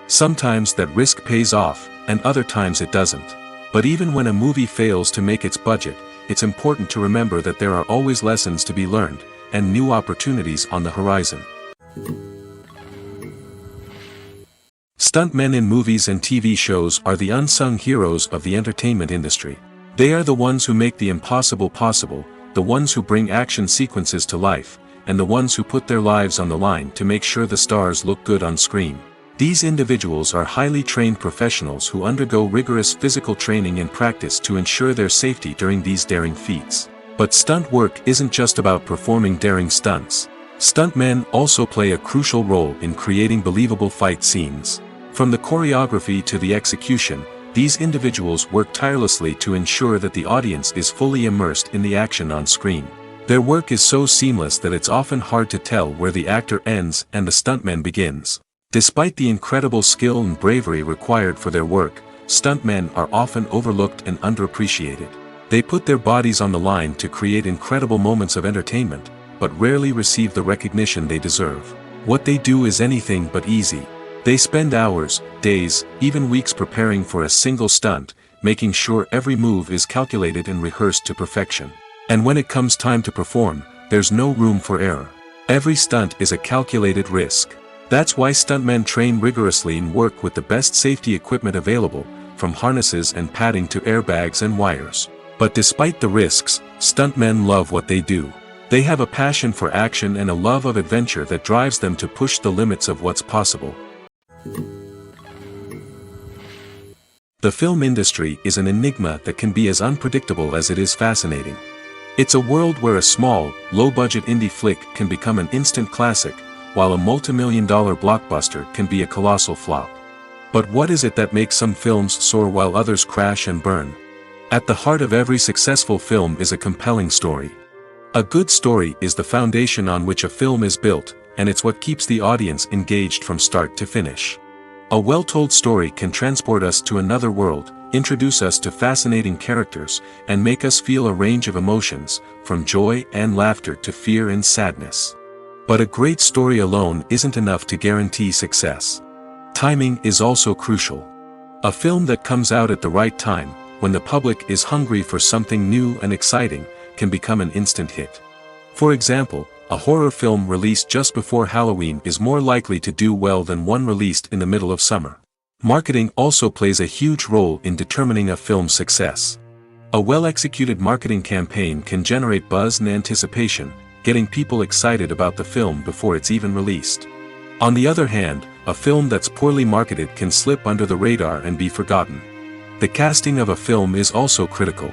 Sometimes that risk pays off, and other times it doesn't. But even when a movie fails to make its budget, it's important to remember that there are always lessons to be learned, and new opportunities on the horizon. Stuntmen in movies and TV shows are the unsung heroes of the entertainment industry. They are the ones who make the impossible possible, the ones who bring action sequences to life, and the ones who put their lives on the line to make sure the stars look good on screen. These individuals are highly trained professionals who undergo rigorous physical training and practice to ensure their safety during these daring feats. But stunt work isn't just about performing daring stunts. Stuntmen also play a crucial role in creating believable fight scenes. From the choreography to the execution, these individuals work tirelessly to ensure that the audience is fully immersed in the action on screen. Their work is so seamless that it's often hard to tell where the actor ends and the stuntman begins. Despite the incredible skill and bravery required for their work, stuntmen are often overlooked and underappreciated. They put their bodies on the line to create incredible moments of entertainment, but rarely receive the recognition they deserve. What they do is anything but easy. They spend hours, days, even weeks preparing for a single stunt, making sure every move is calculated and rehearsed to perfection. And when it comes time to perform, there's no room for error. Every stunt is a calculated risk. That's why stuntmen train rigorously and work with the best safety equipment available, from harnesses and padding to airbags and wires. But despite the risks, stuntmen love what they do. They have a passion for action and a love of adventure that drives them to push the limits of what's possible. The film industry is an enigma that can be as unpredictable as it is fascinating. It's a world where a small, low-budget indie flick can become an instant classic, while a multi-million-dollar blockbuster can be a colossal flop. But what is it that makes some films soar while others crash and burn? At the heart of every successful film is a compelling story. A good story is the foundation on which a film is built, and it's what keeps the audience engaged from start to finish. A well-told story can transport us to another world, introduce us to fascinating characters, and make us feel a range of emotions, from joy and laughter to fear and sadness. But a great story alone isn't enough to guarantee success. Timing is also crucial. A film that comes out at the right time, when the public is hungry for something new and exciting, can become an instant hit. For example, a horror film released just before Halloween is more likely to do well than one released in the middle of summer. Marketing also plays a huge role in determining a film's success. A well-executed marketing campaign can generate buzz and anticipation, getting people excited about the film before it's even released. On the other hand, a film that's poorly marketed can slip under the radar and be forgotten. The casting of a film is also critical.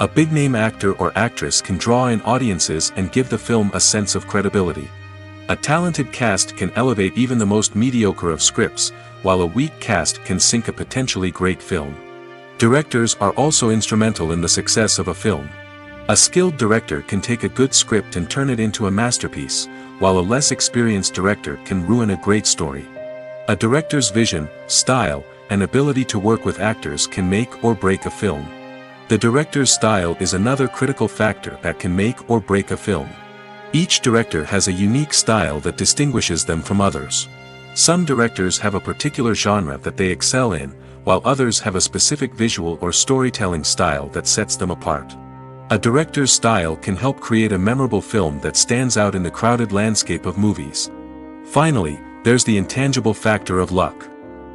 A big-name actor or actress can draw in audiences and give the film a sense of credibility. A talented cast can elevate even the most mediocre of scripts, while a weak cast can sink a potentially great film. Directors are also instrumental in the success of a film. A skilled director can take a good script and turn it into a masterpiece, while a less experienced director can ruin a great story. A director's vision, style, and ability to work with actors can make or break a film. The director's style is another critical factor that can make or break a film. Each director has a unique style that distinguishes them from others. Some directors have a particular genre that they excel in, while others have a specific visual or storytelling style that sets them apart. A director's style can help create a memorable film that stands out in the crowded landscape of movies. Finally, there's the intangible factor of luck.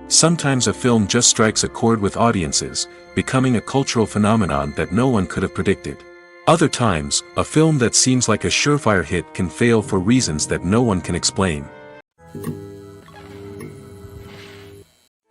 Sometimes a film just strikes a chord with audiences, becoming a cultural phenomenon that no one could have predicted. Other times, a film that seems like a surefire hit can fail for reasons that no one can explain.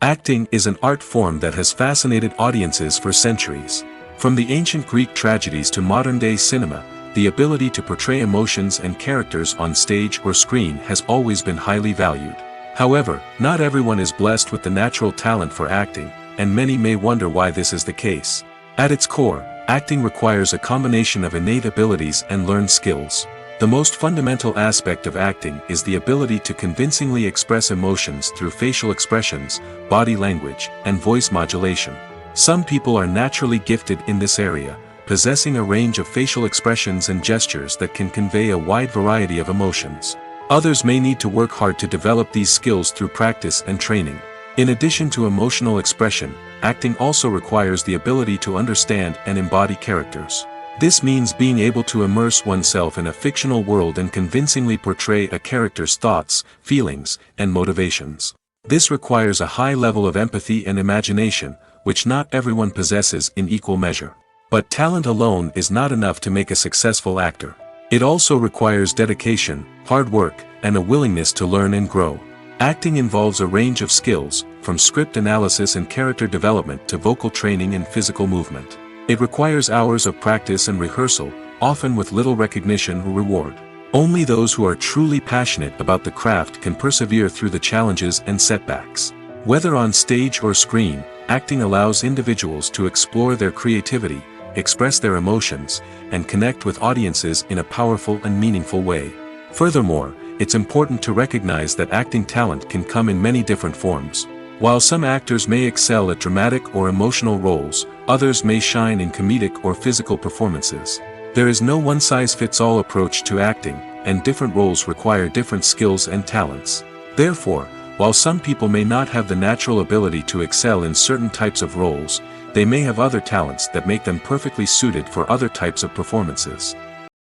Acting is an art form that has fascinated audiences for centuries. From the ancient Greek tragedies to modern-day cinema, the ability to portray emotions and characters on stage or screen has always been highly valued. However, not everyone is blessed with the natural talent for acting, and many may wonder why this is the case. At its core, acting requires a combination of innate abilities and learned skills. The most fundamental aspect of acting is the ability to convincingly express emotions through facial expressions, body language, and voice modulation. Some people are naturally gifted in this area, possessing a range of facial expressions and gestures that can convey a wide variety of emotions. Others may need to work hard to develop these skills through practice and training. In addition to emotional expression, acting also requires the ability to understand and embody characters. This means being able to immerse oneself in a fictional world and convincingly portray a character's thoughts, feelings, and motivations. This requires a high level of empathy and imagination, which not everyone possesses in equal measure. But talent alone is not enough to make a successful actor. It also requires dedication, hard work, and a willingness to learn and grow. Acting involves a range of skills, from script analysis and character development to vocal training and physical movement. It requires hours of practice and rehearsal, often with little recognition or reward. Only those who are truly passionate about the craft can persevere through the challenges and setbacks. Whether on stage or screen, acting allows individuals to explore their creativity, express their emotions, and connect with audiences in a powerful and meaningful way. Furthermore, it's important to recognize that acting talent can come in many different forms. While some actors may excel at dramatic or emotional roles, others may shine in comedic or physical performances. There is no one-size-fits-all approach to acting, and different roles require different skills and talents. Therefore, while some people may not have the natural ability to excel in certain types of roles, they may have other talents that make them perfectly suited for other types of performances.